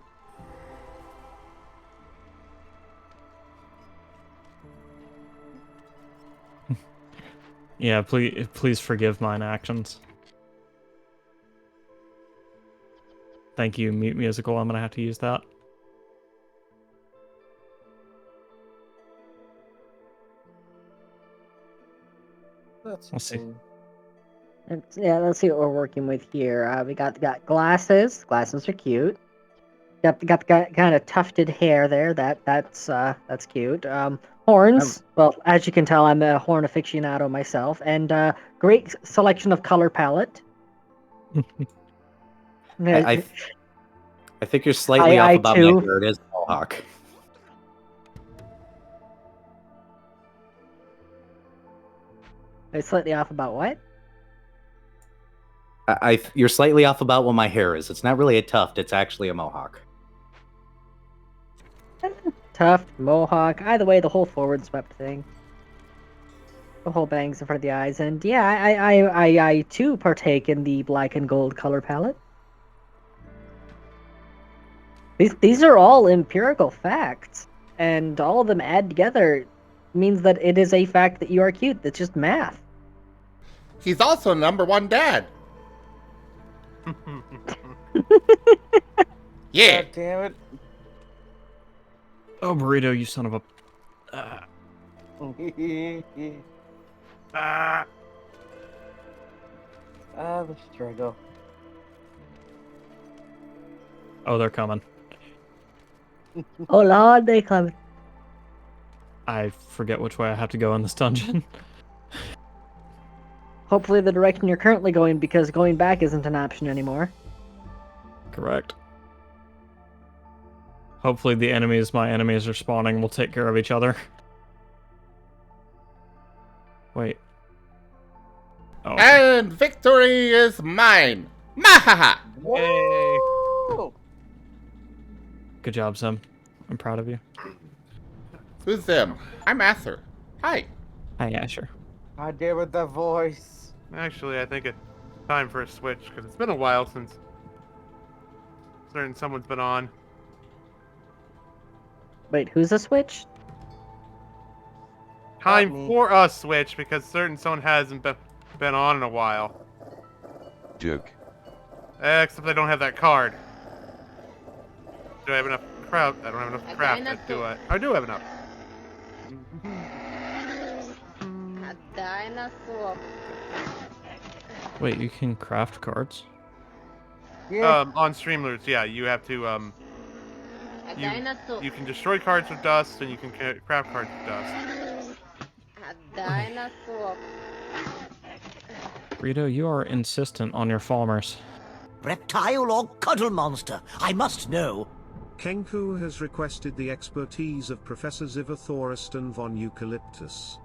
Yeah, please forgive mine actions. Thank you, Mute Musical. I'm gonna have to use that. Let's see. Let's see what we're working with here. We got glasses. Glasses are cute. Got the kind of tufted hair there. That's cute. Horns. Well, as you can tell, I'm a horn aficionado myself, and great selection of color palette. I think you're slightly off about my hair. It is mohawk. Slightly off about what? You're slightly off about what my hair is. It's not really a tuft. It's actually a mohawk. Tuft, mohawk, either way, the whole forward swept thing. The whole bangs in front of the eyes, and yeah, I too partake in the black and gold color palette. These are all empirical facts, and all of them add together means that it is a fact that you are cute. That's just math. He's also *1 dad. Yeah. God damn it. Oh, Burrito, you son of a... The struggle. Oh, they're coming. Oh lord, they come. I forget which way I have to go in this dungeon. Hopefully the direction you're currently going, because going back isn't an option anymore. Correct. Hopefully the enemies my enemies are spawning will take care of each other. Wait. Oh. And victory is mine! Mahaha! Yay! Good job, Sim. I'm proud of you. Who's them? I'm Ather. Hi. Hi, Asher. God damn it, that voice. Actually, I think it's time for a switch, because it's been a while since someone's been on. Wait, who's a switch? Time for a switch, because someone hasn't been on in a while. Joke. Except they don't have that card. Do I have enough craft? I don't have enough craft. Do I? I do have enough. A dinosaur. Wait, you can craft cards? Yeah. On Streamloots, yeah, you have to you can destroy cards with dust, and you can craft cards with dust. A dinosaur. Rito, you are insistent on your farmers. Reptile or cuddle monster? I must know. Kenku has requested the expertise of Professor Zivathoriston von Eucalyptus.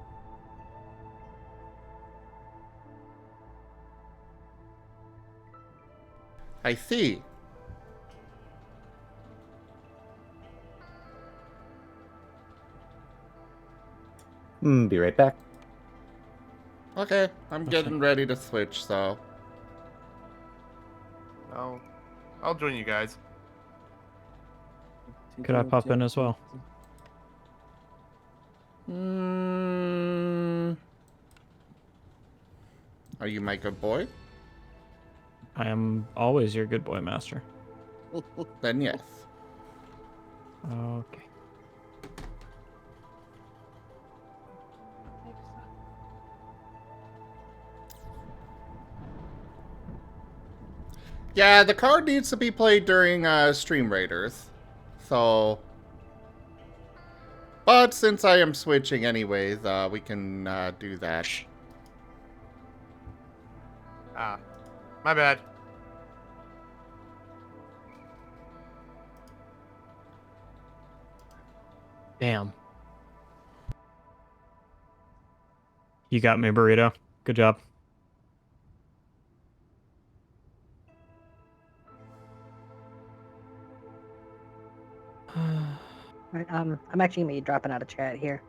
I see. Be right back. Okay, I'm getting ready to switch, so. I'll join you guys. Could I pop in as well? Are you my good boy? I am always your good boy, master. Then yes. Okay. Yeah, the card needs to be played during Stream Raiders. So. But since I am switching anyways, we can do that. Ah, my bad. Damn. You got me, burrito. Good job. Right, I'm actually gonna be dropping out of chat here.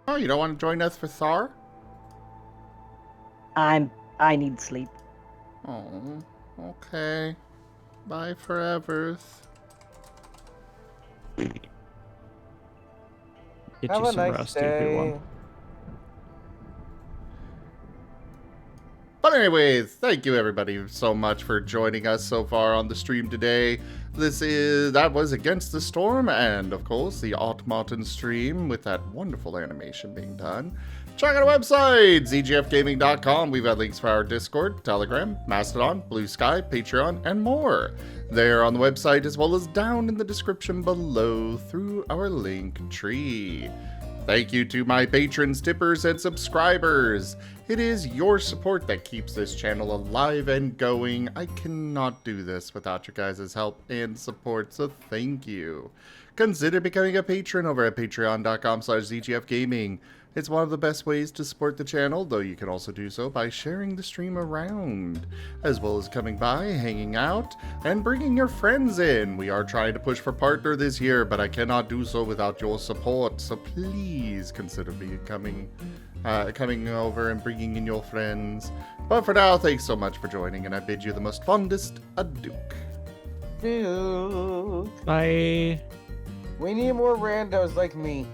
Oh, you don't want to join us for SAR? I need sleep. Oh, okay. Bye forevers. Get Have you a some nice rest, day. everyone. But anyways, thank you everybody so much for joining us so far on the stream today. That was Against the Storm, and of course the Marten stream with that wonderful animation being done. Check out our website, zgfgaming.com. We've got links for our Discord, Telegram, Mastodon, Blue Sky, Patreon, and more. They're on the website as well as down in the description below through our link tree. Thank you to my patrons, tippers, and subscribers. It is your support that keeps this channel alive and going. I cannot do this without your guys' help and support, so thank you. Consider becoming a patron over at patreon.com/zgfgaming. It's one of the best ways to support the channel, though you can also do so by sharing the stream around, as well as coming by, hanging out, and bringing your friends in. We are trying to push for partner this year, but I cannot do so without your support, so please consider becoming coming over and bringing in your friends. But for now, thanks so much for joining, and I bid you the most fondest adieu. Dude. Bye. We need more randos like me.